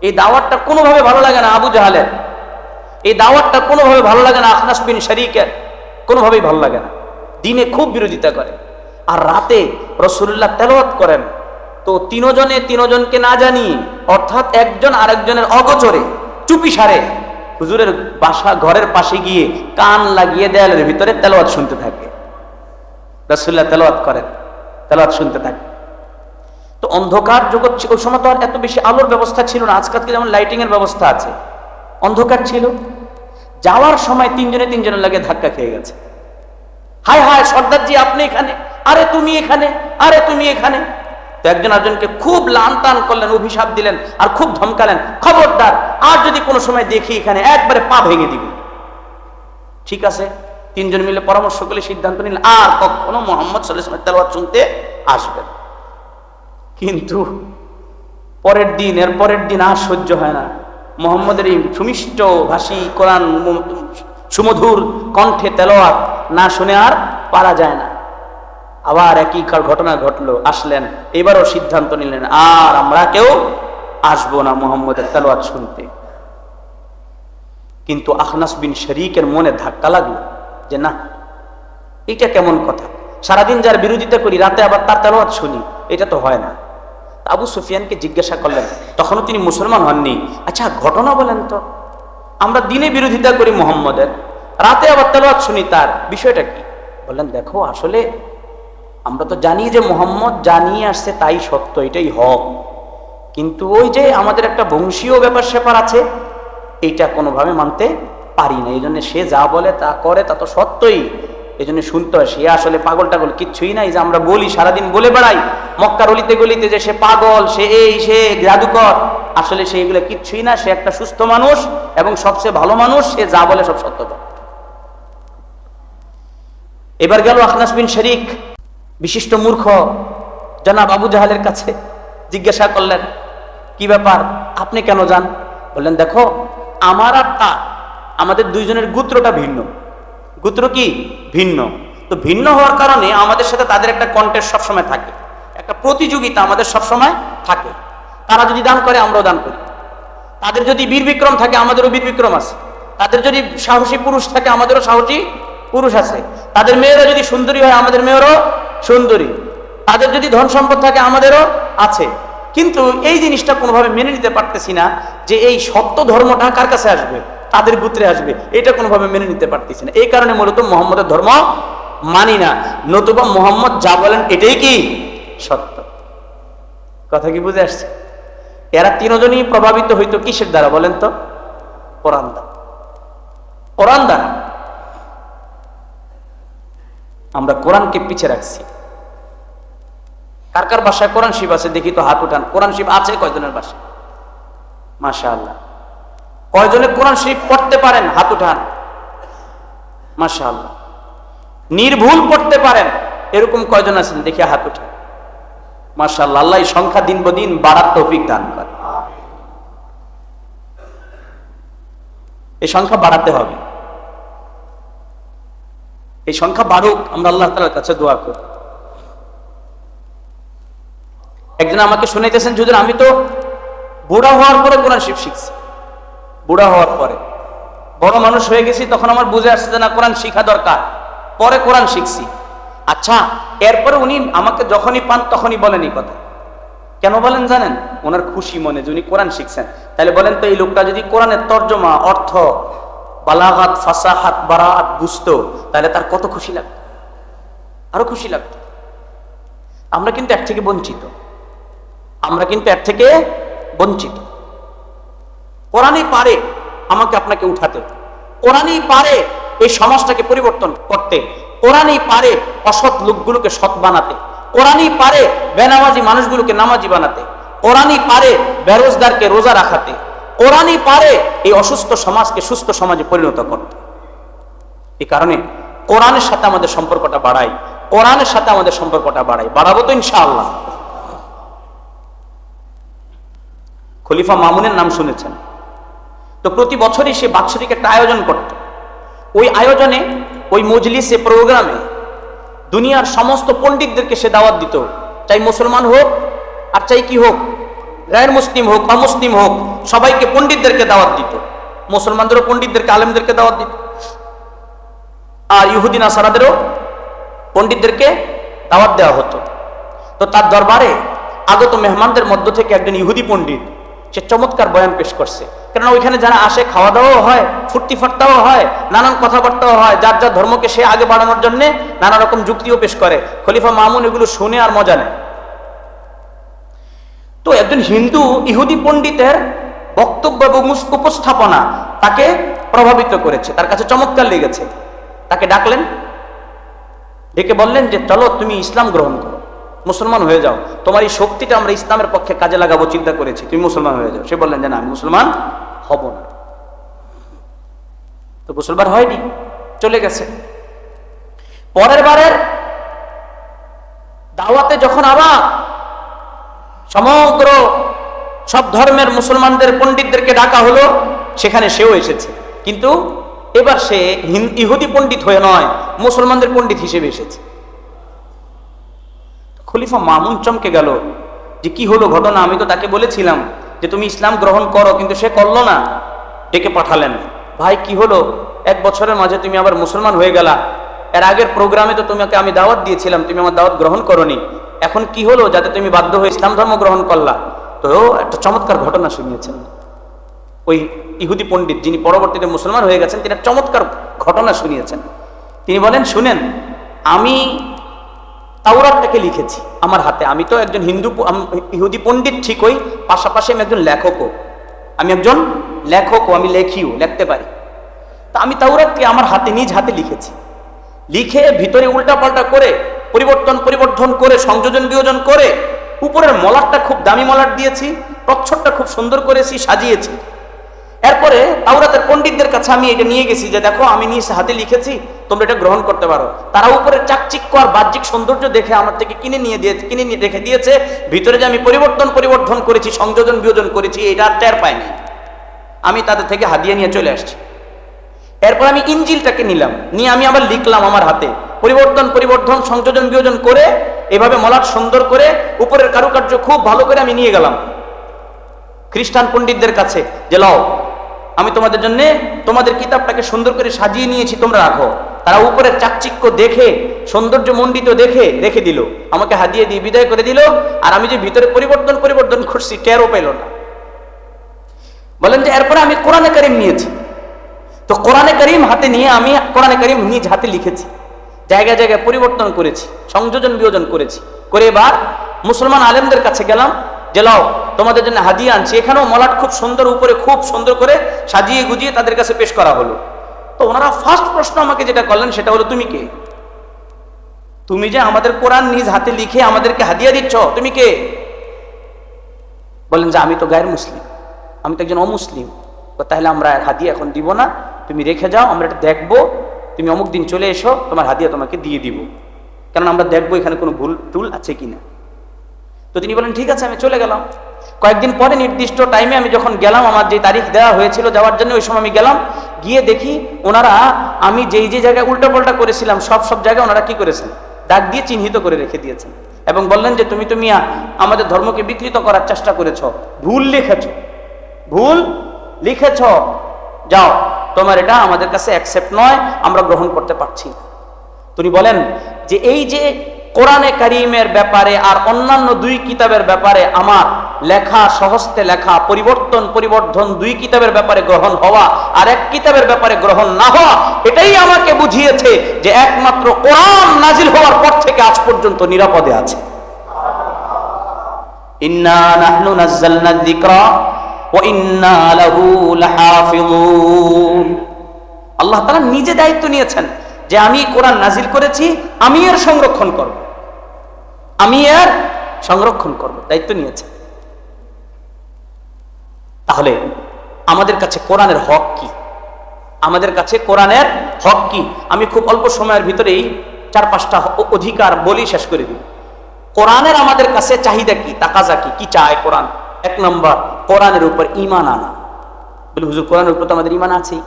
এই দাওয়াতটা কোনোভাবে ভালো লাগে না আবু জাহালের, এই দাওয়াতটা কোনোভাবে ভালো লাগে না আখনাস বিন শরীকের, কোনোভাবেই ভালো লাগে না। দিনে খুব বিরোধিতা করে। আর রাতে রাসূলুল্লাহ তেলাওয়াত করেন, তো তিনজনকে না জানিয়ে, অর্থাৎ একজন আরেকজনের অগোচরে চুপি সারে হুজুরের বাসা ঘরের পাশে গিয়ে কান লাগিয়ে দেয়ালের ভিতরে তেলাওয়াত শুনতে থাকে। রাসূলুল্লাহ তেলাওয়াত করেন, তেলাওয়াত শুনতে থাকে। তো অন্ধকার জগৎ, ওই সময় তো আর এত বেশি আলোর ব্যবস্থা ছিল না, আজকালকে যেমন লাইটিং এর ব্যবস্থা আছে। অন্ধকার ছিল, যাওয়ার সময় তিনজনের লাগে ধাক্কা খেয়ে গেছে। হায় হায় সর্দারজি আপনি এখানে, আরে তুমি এখানে, আরে তুমি এখানে। তো একজন আরেকজনকে খুব লানতান করলেন, অভিশাপ দিলেন, আর খুব ধমকালেন, খবরদার আর যদি কোনো সময় দেখি এখানে একবারে পা ভেঙে দিবি। ঠিক আছে, তিনজন মিলে পরামর্শ করে সিদ্ধান্ত নিলেন আর কখনো মুহাম্মদ সাল্লাল্লাহু আলাইহি ওয়াসাল্লামের তেলাওয়াত শুনতে আসবেন। কিন্তু এর পরের দিন আর সহ্য হয় না। মুহাম্মদের এই সুমিষ্ট ভাষী কোরআন, সুমধুর কণ্ঠে তেলাওয়াত না শুনে আর পারা যায় না। আবার একই ঘটনা ঘটলো, আসলেন, এবারও সিদ্ধান্ত নিলেন আর আমরা কেউ আসবো না মুহাম্মদের তেলাওয়াত শুনতে। কিন্তু আখনাস বিন শরীকের মনে ধাক্কা লাগলো যে না, এটা কেমন কথা, সারাদিন যার বিরোধিতা করি রাতে আবার তার তেলাওয়াত শুনি, এটা তো হয় না। আবু সুফিয়ানকে জিজ্ঞাসা করলেন, তখনও তিনি মুসলমান হননি, আচ্ছা ঘটনা বলেন তো, আমরা দিনে বিরোধিতা করি মুহাম্মদের, রাতে আবার তেলাওয়াত শুনি, তার বিষয়টা কি? বললেন, দেখো আসলে আমরা তো জানি যে মুহাম্মদ জানিয়ে আসছে তাই সত্য, এটাই হক, কিন্তু ওই যে আমাদের একটা বংশীয় ব্যাপার স্যাপার আছে, এইটা কোনোভাবে মানতে পারি না। এই জন্য সে যা বলে তা করে, তা তো সত্যই, এই জন্য শুনতে হয়। সে আসলে পাগল টাগল কিচ্ছুই নাই, যে আমরা বলি সারাদিন বলে বেড়াই মক্কার অলিতে গলিতে যে সে পাগল, সে এই, সে জাদুকর, আসলে সে এগুলো কিচ্ছুই না। সে একটা সুস্থ মানুষ এবং সবচেয়ে ভালো মানুষ, সে যা বলে সব সত্য বলে। এবার গেল আখনাস বিন শরীক, বিশিষ্ট মূর্খ জনাব আবু জাহালের কাছে, জিজ্ঞাসা করলেন, কি ব্যাপার, আপনি কেন যান? বললেন, দেখো আমার আর তা, আমাদের দুইজনের গোত্রটা ভিন্ন। গোত্র কি ভিন্ন, তো ভিন্ন হওয়ার কারণে আমাদের সাথে তাদের একটা কন্টেস্ট সবসময় থাকে, একটা প্রতিযোগিতা আমাদের সবসময় থাকে। তারা যদি দান করে আমরাও দান করি, তাদের যদি বীর বিক্রম থাকে আমাদেরও বীর বিক্রম আছে, তাদের যদি সাহসী পুরুষ থাকে আমাদেরও সাহসী পুরুষ আছে, তাদের মেয়েরা যদি সুন্দরী হয় আমাদের মেয়েরও সুন্দরী, তাদের যদি ধন সম্পদ থাকে আমাদেরও আছে। কিন্তু এই জিনিসটা কোনোভাবে মেনে নিতে পারতেছি না যে এই সত্য ধর্মটা কার কাছে আসবে, তাদের গোত্রে আসবে, এটা কোনোভাবে মেনে নিতে পারতেছি না। এই কারণে মূলত মুহাম্মদের ধর্ম মানি না, নতুবা মুহাম্মদ যা বলেন এটাই কি সত্য। কথা কি বুঝে আসছে? এরা তিনজনই প্রভাবিত হইতো কিসের দ্বারা বলেন তো? কোরআন দ্বারা। কোরআন দ্বারা আমরা কোরআনকে পিছে রাখছি। কার কার বাসায় কোরআন শিব আছে দেখি তো, হাত উঠান। কোরআন শিব আছে কয়জনের বাসায়? মাশাআল্লাহ। কয়জনে কোরআন শরীফ পড়তে পারেন? হাত উঠান। মাশাআল্লাহ। নির্ভুল পড়তে পারেন এরকম কয়জন আছেন দেখি হাত উঠান। মাশাআল্লাহ। আল্লাহ এই সংখ্যা দিন বদিন বাড়ার তৌফিক দান করেন। এই সংখ্যা বাড়াতে হবে, এই সংখ্যা বাড়ুক, আমরা আল্লাহ তাআলার কাছে দোয়া করি। একজন আমাকে শুনাইতেছেন, হুজুর আমি তো বুড়া হওয়ার পরে কোরআন শরীফ শিখছি, বুড়া হওয়ার পরে বড় মানুষ হয়ে গেছি, তখন আমার বুঝে আসছে যে না কোরআন শিখা দরকার, পরে কোরআন শিখছি। আচ্ছা, এরপরে উনি আমাকে যখনই পান তখনই বলেন এই কথা। কেন বলেন জানেন? ওনার খুশি মনে যে উনি কোরআন শিখছেন। তাহলে বলেন তো, এই লোকটা যদি কোরআনের তর্জমা, অর্থ, বালাগাত, ফাসাহাত, বারাত বুঝতো, তাহলে তার কত খুশি লাগতো, আরো খুশি লাগতো। আমরা কিন্তু এর থেকে বঞ্চিত, আমরা কিন্তু এর থেকে বঞ্চিত। কোরআনই পারে আমাকে আপনাকে উঠাতে, কোরআনই পারে এই সমাজটাকে পরিবর্তন করতে, কোরআনই পারে অসৎ লোকগুলোকে সৎ বানাতে, কোরআনই পারে বেনামাজি মানুষগুলোকে নামাজি বানাতে, কোরআনই পারে বেরোজগারকে রোজা রাখাতে, কোরআনই পারে এই অসুস্থ সমাজকে সুস্থ সমাজে পরিণত করতে। এই কারণে কোরআনের সাথে আমাদের সম্পর্কটা বাড়াই, কোরআনের সাথে আমাদের সম্পর্কটা বাড়াই, বাড়াবো তো ইনশাআল্লাহ। খলিফা মামুনের নাম শুনেছেন তো? প্রতি বছরই সে বাৎসরিক একটা আয়োজন করত। ওই আয়োজনে, ওই মজলিসে, প্রোগ্রামে দুনিয়ার সমস্ত পণ্ডিতদেরকে সে দাওয়াত দিত, চাই মুসলমান হোক আর চাই কি হোক, গায়ের মুসলিম হোক বা মুসলিম হোক, সবাইকে পণ্ডিতদেরকে দাওয়াত দিত। মুসলমানদেরও পণ্ডিতদেরকে, আলেমদেরকে দাওয়াত দিত, আর ইহুদি নাসারাদেরও পণ্ডিতদেরকে দাওয়াত দেওয়া হতো। তো তার দরবারে আগত মেহমানদের মধ্য থেকে একজন ইহুদি পণ্ডিত, সে চমৎকার বয়ান পেশ করছে। কেননা ওইখানে যারা আসে খাওয়া দাওয়াও হয়, ফুর্তি ফাট্টাও হয়, নানান কথাবার্তাও হয়, যার যার ধর্মকে সে আগে বাড়ানোর জন্য নানা রকম যুক্তিও পেশ করে। খলিফা মামুন এগুলো শুনে আর মজা নেয়। তো একজন হিন্দু ইহুদি পণ্ডিতের বক্তব্য এবং উপস্থাপনা তাকে প্রভাবিত করেছে, তার কাছে চমৎকার লেগেছে। তাকে ডাকলেন, ডেকে বললেন যে চলো তুমি ইসলাম গ্রহণ করো, মুসলমান হয়ে যাও, তোমার এই শক্তিটা আমরা ইসলামের পক্ষে কাজে লাগাবো চিন্তা করেছি, তুমি মুসলমান হয়ে যাও। সে বললেন যে না, আমি মুসলমান হব না। তো মুসলমান হয়নি, চলে গেছে। পরের বারের দাওয়াতে যখন আবার সমগ্র সব ধর্মের মুসলমানদের পণ্ডিতদেরকে ডাকা হলো, সেখানে সেও এসেছে, কিন্তু এবার সে ইহুদি পণ্ডিত হয়ে নয়, মুসলমানদের পণ্ডিত হিসেবে এসেছে। খলিফা মামুন চমকে গেল যে কি হলো ঘটনা, আমি তো তাকে বলেছিলাম যে তুমি ইসলাম গ্রহণ করো, কিন্তু সে করলো না। ডেকে পাঠালেন, ভাই কি হলো, 1 বছরের মাঝে তুমি আবার মুসলমান হয়ে গেলা, এর আগের প্রোগ্রামে তো তোমাকে আমি দাওয়াত দিয়েছিলাম, তুমি আমার দাওয়াত গ্রহণ করোনি, এখন কি হলো যাতে তুমি বাধ্য হয়ে ইসলাম ধর্ম গ্রহণ করলা? তো একটা চমৎকার ঘটনা শুনিয়েছেন ওই ইহুদি পণ্ডিত, যিনি পরবর্তীতে মুসলমান হয়ে গেছেন, তিনি চমৎকার ঘটনা শুনিয়েছেন। তিনি বলেন, শুনেন, আমি তাওরাতটাকে লিখেছি আমার হাতে। আমি তো একজন ইহুদি পণ্ডিত ঠিকই, পাশাপাশি আমি একজন লেখকও, আমি লেখিও, লিখতে পারি। তা আমি তাওরাতকে আমার হাতে, নিজ হাতে লিখেছি। লিখে ভিতরে উল্টাপাল্টা করে, পরিবর্তন করে, সংযোজন বিয়োজন করে, উপরের মলাটটা খুব দামি মলাট দিয়েছি, প্রচ্ছদটা খুব সুন্দর করেছি, সাজিয়েছি। এরপরে তাওরাতের পণ্ডিতদের কাছে আমি এটা নিয়ে গেছি যে দেখো আমি নিজ হাতে লিখেছি, তোমরা এটা গ্রহণ করতে পারো। তারা উপরে চাকচিক্য আর বাহ্যিক সৌন্দর্য দেখে আমার থেকে কিনে নিয়ে রেখে দিয়েছে, ভিতরে যে আমি পরিবর্তন করেছি, সংযোজন বিয়োজন করেছি, এটা আর টের পাইনি। আমি তাদের থেকে হাদিয়া নিয়ে চলে আসছি। এরপর আমি ইনজিলটাকে নিলাম, নিয়ে আমি আবার লিখলাম আমার হাতে, পরিবর্তন সংযোজন বিয়োজন করে, এভাবে মলাট সুন্দর করে, উপরের কারুকার্য খুব ভালো করে আমি নিয়ে গেলাম খ্রিস্টান পণ্ডিতদের কাছে যে লও, আমি তোমাদের জন্য তোমাদের কিতাবটাকে সুন্দর করে সাজিয়ে নিয়েছি, তোমরা রাখো। তারা উপরের চাকচিক্য দেখে, সৌন্দর্য মণ্ডিত দেখে রেখে দিল, আমাকে হাদিয়ে দিয়ে বিদায় করে দিল। আর আমি যে ভিতরে পরিবর্তন করছি টেরও পেল না। বলেন যে এরপরে আমি কোরআনে কারীম নিয়েছি। তো কোরআনে কারীম হাতে নিয়ে আমি কোরআনে কারীম নিজ হাতে লিখেছি, জায়গায় জায়গায় পরিবর্তন করেছি, সংযোজন বিয়োজন করেছি করে এবার মুসলমান আলেমদের কাছে গেলাম যে লাও তোমাদের জন্য হাদিয়া আনছি। এখানেও মলাট খুব সুন্দর, উপরে খুব সুন্দর করে সাজিয়ে গুজিয়ে তাদের কাছে পেশ করা হলো। তো ওনারা ফার্স্ট প্রশ্ন আমাকে যেটা করলেন সেটা হলো, তুমি কে? তুমি যে আমাদের কোরআন নিজ হাতে লিখে আমাদেরকে হাদিয়া দিচ্ছ, তুমি কে? বলেন যে আমি তো গায়ের মুসলিম, আমি তো একজন অমুসলিম। তাহলে আমরা হাদিয়া এখন দিব না, তুমি রেখে যাও, আমরা এটা দেখবো, তুমি অমুক দিন চলে এসো, তোমার হাদিয়া তোমাকে দিয়ে দিব, কারণ আমরা দেখবো এখানে কোনো ভুল টুল আছে কিনা। তো তিনি বলেন ঠিক আছে, আমি চলে গেলাম। কয়েকদিন পরে নির্দিষ্ট টাইমে আমি যখন গেলাম, আমার যে তারিখ দেওয়া হয়েছিল যাওয়ার জন্য, ওই সময় আমি গেলাম, গিয়ে দেখি ওনারা আমি যেই জায়গায় উল্টাপাল্টা করেছিলাম সব জায়গায় ওনারা কি করেছেন, দাগ দিয়ে চিহ্নিত করে রেখে দিয়েছেন এবং বললেন যে তুমি তো মিয়া আমাদের ধর্মকে বিকৃত করার চেষ্টা করেছ, ভুল লিখেছ, যাও, তোমার এটা আমাদের কাছে অ্যাকসেপ্ট নয়, আমরা গ্রহণ করতে পারছি না। তিনি বলেন যে এই যে কোরআনে কারীমের ব্যাপারে আর অন্যান্য 2 কিতাবের ব্যাপারে আমার লেখা, সহস্তে লেখা, পরিবর্ধন 2 কিতাবের ব্যাপারে গ্রহণ হওয়া আর 1 কিতাবের ব্যাপারে গ্রহণ না হওয়া, এটাই আমাকে বুঝিয়েছে যে একমাত্র কোরআন নাজিল হওয়ার পর থেকে আজ পর্যন্ত নিরাপদে আছে। ইন্না নাহনু নাযালনা যিকরা ওয়া ইন্না লাহু লাহাফিযুন। আল্লাহ তাআলা নিজে দায়িত্ব নিয়েছেন যে আমি কোরআন নাজিল করেছি, আমি এর সংরক্ষণ করব, দায়িত্ব নিয়েছেন। তাহলে আমাদের কাছে কোরআনের হক কি? আমি খুব অল্প সময়ের ভিতরেই 4-5টা অধিকার বলি, শেষ করে দিব। কোরআনের আমাদের কাছে চাহিদা কি, তাকাজা কি চায় কোরআন? 1 নম্বর, কোরআনের উপর ঈমান আনা। বলি হুজুর কোরআনের উপর তো আমাদের ঈমান আছেই।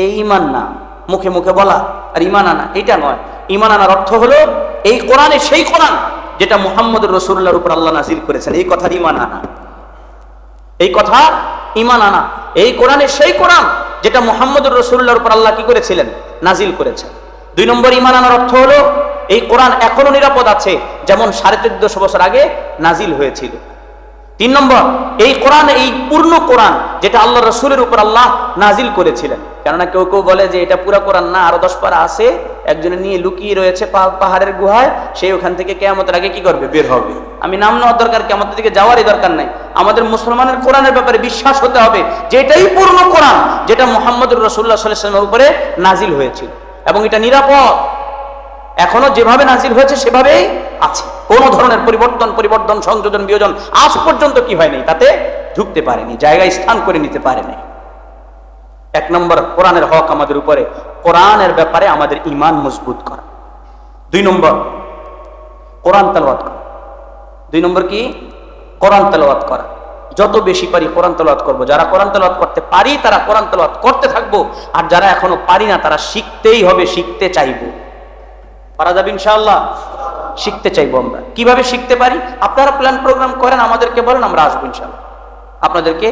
এই ঈমান না মুখে বলা আর ঈমান আনা, এটা নয়। ঈমান আনার অর্থ হলো এই কোরআনে সেই কোরআন যেটা মুহাম্মদুর রাসূলুল্লাহর উপর আল্লাহ নাযিল করেছেন, এই কথার ঈমান আনা। এই কোরআনে সেই কোরআন যেটা মুহাম্মদুর রাসূলুল্লাহর উপর আল্লাহ কি করেছিলেন, নাযিল করেছেন। 2 নম্বর, ঈমান আনার অর্থ হলো এই কোরআন এখনো নিরাপদ আছে, যেমন 1450 বছর আগে নাযিল হয়েছিল। 3 নম্বর, এই কোরআন, এই পূর্ণ কোরআন যেটা আল্লাহ রাসূলের উপর আল্লাহ নাযিল করেছিলেন। কেননা কেউ বলে যে এটা পুরো কোরআন না, আরো 10 পারা আছে, একজনে নিয়ে লুকিয়ে রয়েছে পাহাড়ের গুহায়, সেই ওখান থেকে কিয়ামতের আগে কি করবে, বের হবে। আমি নাম নেওয়ার দরকার, কিয়ামতের দিকে যাওয়ারই দরকার নাই। আমাদের মুসলমানের কোরআনের ব্যাপারে বিশ্বাস হতে হবে যে এটাই পূর্ণ কোরআন যেটা মুহাম্মদুর রাসূলুল্লাহ সাল্লাল্লাহু আলাইহি ওয়াসাল্লামের উপরে নাযিল হয়েছিল, এবং এটা নিরাপদ, এখনো যেভাবে নাযিল হয়েছে সেভাবেই আছে। কোনো ধরনের পরিবর্তন সংযোজন বিয়োজন আজ পর্যন্ত কি হয়নি, তাতে ঢুকতে পারেনি, জায়গায় স্থান করে নিতে পারেনি। এক নম্বর কোরআনের হক আমাদের উপরে, কোরআনের ব্যাপারে আমাদের ঈমান মজবুত করা। 2 নম্বর কোরআন তেলাওয়াত করা। 2 নম্বর কি? কোরআন তেলাওয়াত করা। যত বেশি পারি কোরআন তেলাওয়াত করব। যারা কোরআন তেলাওয়াত করতে পারি তারা কোরআন তেলাওয়াত করতে থাকবো, আর যারা এখনো পারি না তারা শিখতেই হবে, শিখতে চাইবো। পারা যাবে ইনশাআল্লাহ? শিখতে চাইবো আমরা। কিভাবে শিখতে পারি? আপনারা প্ল্যান প্রোগ্রাম করেন, আমাদেরকে বলেন, আমরা আসবো ইনশাআল্লাহ। আপনাদেরকে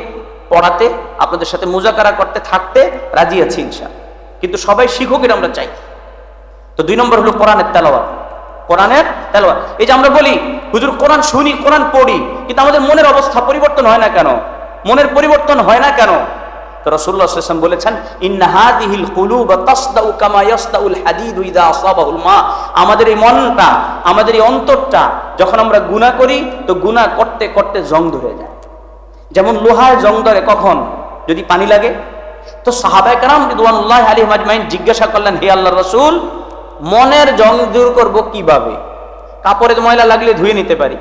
পড়াতে, আপনাদের সাথে মুজাকারা করতে, থাকতে রাজি আছি ইনশাআল্লাহ। কিন্তু সবাই শিখুক এটা আমরা চাই। তো 2 নম্বর হলো কোরআনের তেলাওয়াত। কোরআনের তেলাওয়াত। এই যে আমরা বলি হুজুর কোরআন শুনি, কোরআন পড়ি, কিন্তু আমাদের মনের অবস্থা পরিবর্তন হয় না কেন? মনের পরিবর্তন হয় না কেন? তো রাসূলুল্লাহ সাল্লাল্লাহু আলাইহি ওয়াসাল্লাম বলেছেন, ইন্না হাযিহিল কুলুব তাসদাউ কামা ইয়াসদাউল হাদীদু ইযা আসাবাহুল মা। আমাদের এই মনটা, আমাদের এই অন্তরটা যখন আমরা গুনাহ করি, তো গুনাহ করতে করতে জং ধরে যায়। যেমন লোহায় জং ধরে কখন? যদি পানি লাগে। তো সাহাবায়ে কেরাম রিদওয়ানুল্লাহি আলাইহিম আজমাইন জিজ্ঞাসা করলেন, হে আল্লাহর রাসূল, মনের জং দূর করব কিভাবে? কাপড়ের ময়লা লাগলে ধুয়ে নিতে পারি,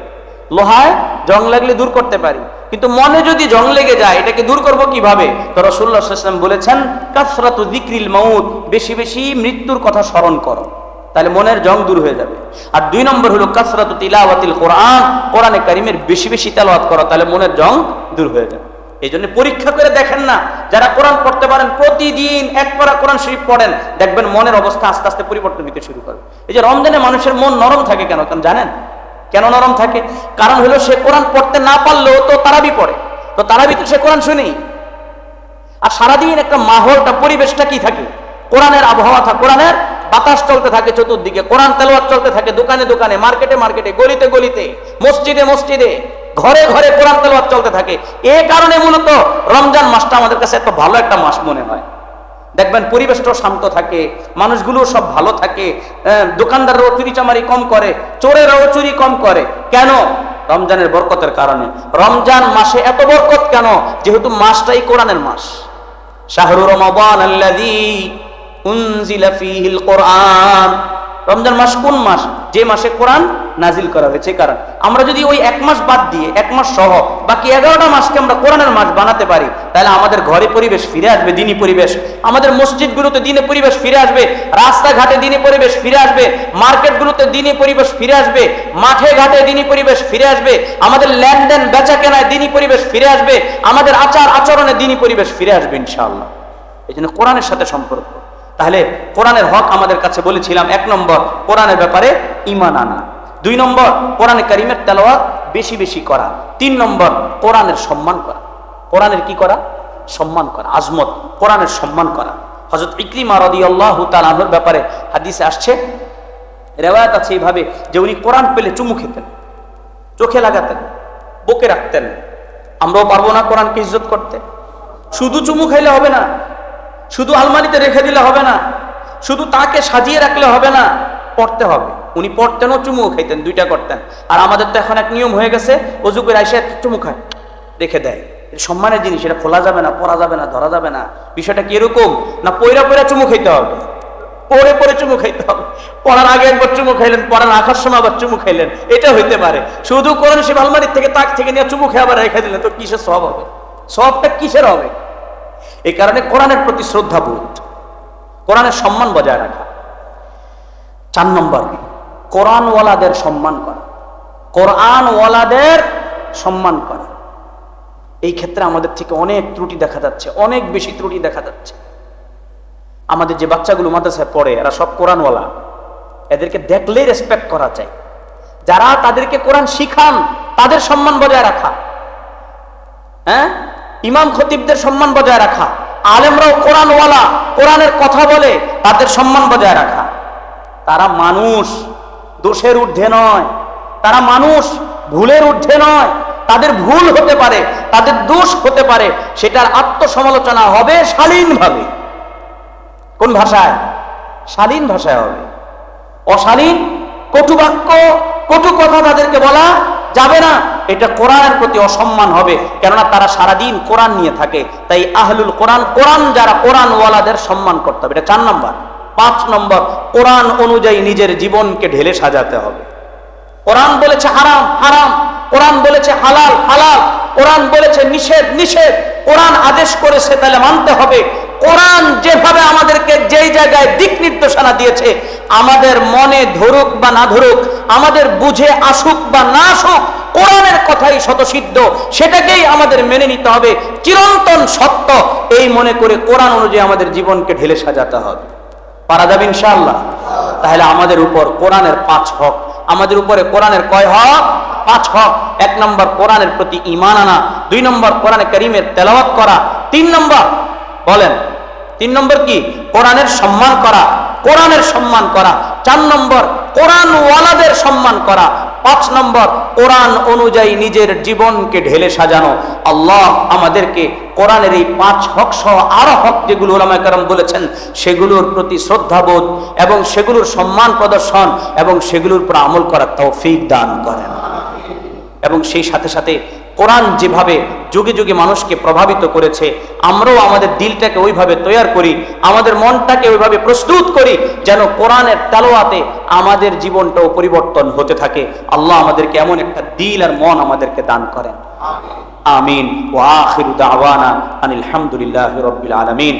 লোহায় জং লাগলে দূর করতে পারি, কিন্তু মনে যদি জং লেগে যায় এটাকে দূর করব কিভাবে? তো রাসূলুল্লাহ সাল্লাল্লাহু আলাইহি ওয়াসাল্লাম বলেছেন, কাসরাতু যিকরিল মাউত, বেশি বেশি মৃত্যুর কথা স্মরণ করো, তাহলে মনের জং দূর হয়ে যাবে। আর 2 নম্বর হলো কাসরাতু তিলাওয়াতিল কোরআন, কোরআনে কারীমের বেশি বেশি তেলাওয়াত করো, তাহলে মনের জং দূর হয়ে যাবে। এই জন্য পরীক্ষা করে দেখেন না, যারা কোরআন পড়তে পারেন প্রতিদিন এক পারা কোরআন শরীফ পড়েন, দেখবেন মনের অবস্থা আস্তে আস্তে পরিবর্তন হতে শুরু করবে। এই যে রমজানে মানুষের মন নরম থাকে কেন জানেন? কেন নরম থাকে? কারণ হলো সে কোরআন পড়তে না পারলেও তো তারাবি পড়ে, তো তারাবি তো সে কোরআন শুনি। আর সারাদিন একটা মাহলটা, পরিবেশটা কি থাকে? কোরআনের আবহাওয়া থাকে, কোরআনের বাতাস চলতে থাকে চতুর্দিকে, কোরআন তেলাওয়াত চলতে থাকে দোকানে দোকানে, মার্কেটে মার্কেটে, গলিতে গলিতে, মসজিদে মসজিদে, ঘরে ঘরে কোরআন তেলাওয়াত চলতে থাকে। এই কারণে মূলত রমজান মাসটা আমাদের কাছে এত ভালো একটা মাস মনে হয়। দেখবেন পরিবেশটাও শান্ত থাকে, মানুষগুলো সব ভালো থাকে, দোকানদাররাও চুরি চামারি কম করে, চোরেরাও চুরি কম করে। কেন? রমজানের বরকতের কারণে। রমজান মাসে এত বরকত কেন? যেহেতু মাসটাই কোরআনের মাস। শাহরু রমাদান আল্লাযী উনজিলা ফীহিল কোরআন। রমজান মাস কোন মাস? যে মাসে কোরআন নাজিল করা হয়েছে। কারণ আমরা যদি ওই 1 মাস বাদ দিয়ে, 1 মাস সহ বাকি 11টা মাসকে আমরা কোরআনের মাস বানাতে পারি, তাহলে আমাদের ঘরে পরিবেশ ফিরে আসবে, দিনী পরিবেশ। আমাদের মসজিদগুলোতে দিনী পরিবেশ ফিরে আসবে, রাস্তাঘাটে দিনী পরিবেশ ফিরে আসবে, মার্কেটগুলোতে দিনী পরিবেশ ফিরে আসবে, মাঠে ঘাটে দিনী পরিবেশ ফিরে আসবে, আমাদের লেনদেন বেচা কেনায় দিনী পরিবেশ ফিরে আসবে, আমাদের আচার আচরণে দিনী পরিবেশ ফিরে আসবে ইনশাআল্লাহ। এই জন্য কোরআনের সাথে সম্পর্ক। তাহলে কোরআনের হক আমাদের কাছে বলেছিলাম, 1 নম্বর কোরআনের ব্যাপারে ঈমান আনা, 2 নম্বর কোরআনে কারীমের তেলাওয়াত বেশি বেশি করা, 3 নম্বর কোরআনের সম্মান করা। কোরআনের কি করা? সম্মান করা, আজমত, কোরআনের সম্মান করা। হযরত ইকরিমা রাদিয়াল্লাহু তাআলা আনহুর ব্যাপারে হাদিসে আসছে, রিওয়ায়াত আছে এইভাবে যে উনি কোরআন পেলে চুমু খেতেন, চোখে লাগাতেন, বুকে রাখতেন। আমরাও পারবো না কোরআনকে ইজ্জত করতে? শুধু চুমু খাইলে হবে না, শুধু আলমারিতে রেখে দিলে হবে না, শুধু তাকে সাজিয়ে রাখলে হবে না, পড়তে হবে। উনি পড়তেনও চুমু খাইতেন, 2টা করতেন। আর আমাদের তো এখন এক নিয়ম হয়ে গেছে, ওযু করে আইসা চুমু খায়, রেখে দেয়। এটা সম্মানের জিনিস, এটা খোলা যাবে না, পড়া যাবে না, ধরা যাবে না। বিষয়টা কি এরকম না? পয়রা পয়রা চুমু খাইতে হবে, পড়ে পড়ে চুমু খাইতে হবে। পড়ার আগে একবার চুমু খাইলেন, পড়ার আসার সময় আবার চুমু খাইলেন, এটা হইতে পারে। শুধু কোরআন শরীফ আলমারির থেকে তাক থেকে নিয়ে চুমু খেয়ে আবার রেখে দিলেন, তো কিসের সওয়াব হবে? সওয়াবটা কিসের হবে? এই কারণে কোরআনের প্রতি শ্রদ্ধাবোধ, কোরআনের সম্মান বজায় রাখা। 4 নম্বর কোরআনওয়ালাদের সম্মান করা, কোরআনওয়ালাদের সম্মান করা। এই ক্ষেত্রে আমাদের থেকে অনেক ত্রুটি দেখা যাচ্ছে, অনেক বেশি ত্রুটি দেখা যাচ্ছে। আমাদের যে বাচ্চাগুলো মাদ্রাসায় পড়ে এরা সব কোরআনওয়ালা, এদেরকে দেখলেই রেসপেক্ট করা চাই। যারা তাদেরকে কোরআন শিখান তাদের সম্মান বজায় রাখা, হ্যাঁ, ইমাম খতিবদের সম্মান বজায় রাখা, আলেমরাও কোরআনওয়ালা, কোরআনের কথা বলে, তাদের সম্মান বজায় রাখা। তারা মানুষ, দোষের ঊর্ধ্বে নয়, তারা মানুষ, ভুলের ঊর্ধ্বে নয়। তাদের ভুল হতে পারে, তাদের দোষ হতে পারে, সেটার আত্মসমালোচনা হবে শালীনভাবে। কোন ভাষায়? শালীন ভাষায় হবে। অশালীন কটু বাক্য, কটু কথা তাদেরকে বলা যাবে না। এটা কোরআনের প্রতি অসম্মান হবে, কেননা তারা সারাদিন কোরআন নিয়ে থাকে। তাই আহলুল কোরআন, কোরআন যারা, কোরআনওয়ালাদের সম্মান করতে হবে। এটা 4 নম্বর। 5 নম্বর কোরআন অনুযায়ী নিজের জীবনকে ঢেলে সাজাতে হবে। কোরআন বলেছে হারাম হারাম, কোরআন বলেছে হালাল হালাল, কোরআন বলেছে নিষেধ নিষেধ, কোরআন আদেশ করেছে তাহলে মানতে হবে। কোরআন যেভাবে আমাদেরকে যেই জায়গায় দিক নির্দেশনা দিয়েছে, আমাদের মনে ধরুক বা না ধরুক, আমাদের বুঝে আসুক বা না আসুক, কোরআনের কথাই শতসিদ্ধ, সেটাকেই আমাদের মেনে নিতে হবে, চিরন্তন সত্য এই মনে করে কোরআন অনুযায়ী আমাদের জীবনকে ঢেলে সাজাতে হবে। পারা যাবে ইনশাআল্লাহ? তাহলে আমাদের উপর কোরআনের 5 হক। আমাদের উপরে কোরআনের কয় হক? 5 হক। 1 নম্বর কোরআনের প্রতি ঈমান আনা, 2 নম্বর কোরআনে কারীমের তেলাওয়াত করা, 3 নম্বর বলেন 3 নম্বর কি? কোরআনের সম্মান করা, কোরআনের সম্মান করা, 4 নম্বর কোরআন ওয়ালাদের সম্মান করা, 5 নম্বর কোরআন অনুযায়ী নিজের জীবনকে ঢেলে সাজানো। আল্লাহ আমাদেরকে কোরআনের এই 5 হক সহ আরো হক যেগুলো উলামায়ে কেরাম বলেছেন সেগুলোর প্রতি শ্রদ্ধাবোধ এবং সেগুলোর সম্মান প্রদর্শন এবং সেগুলোর উপর আমল করার তৌফিক দান করেন। এবং সেই সাথে সাথে কোরআন যেভাবে যুগে যুগে মানুষকে প্রভাবিত করেছে, আমরাও আমাদের দিলটাকে ওইভাবে তৈয়ার করি, আমাদের মনটাকে ওইভাবে প্রস্তুত করি যেন কোরআনের তেলাওয়াতে আমাদের জীবনটাও পরিবর্তন হতে থাকে। আল্লাহ আমাদেরকে এমন একটা দিল আর মন আমাদেরকে দান করেন। আমিন। ওয়া আখিরু দাওয়ানা আনিল হামদুলিল্লাহি রাব্বিল আলামিন।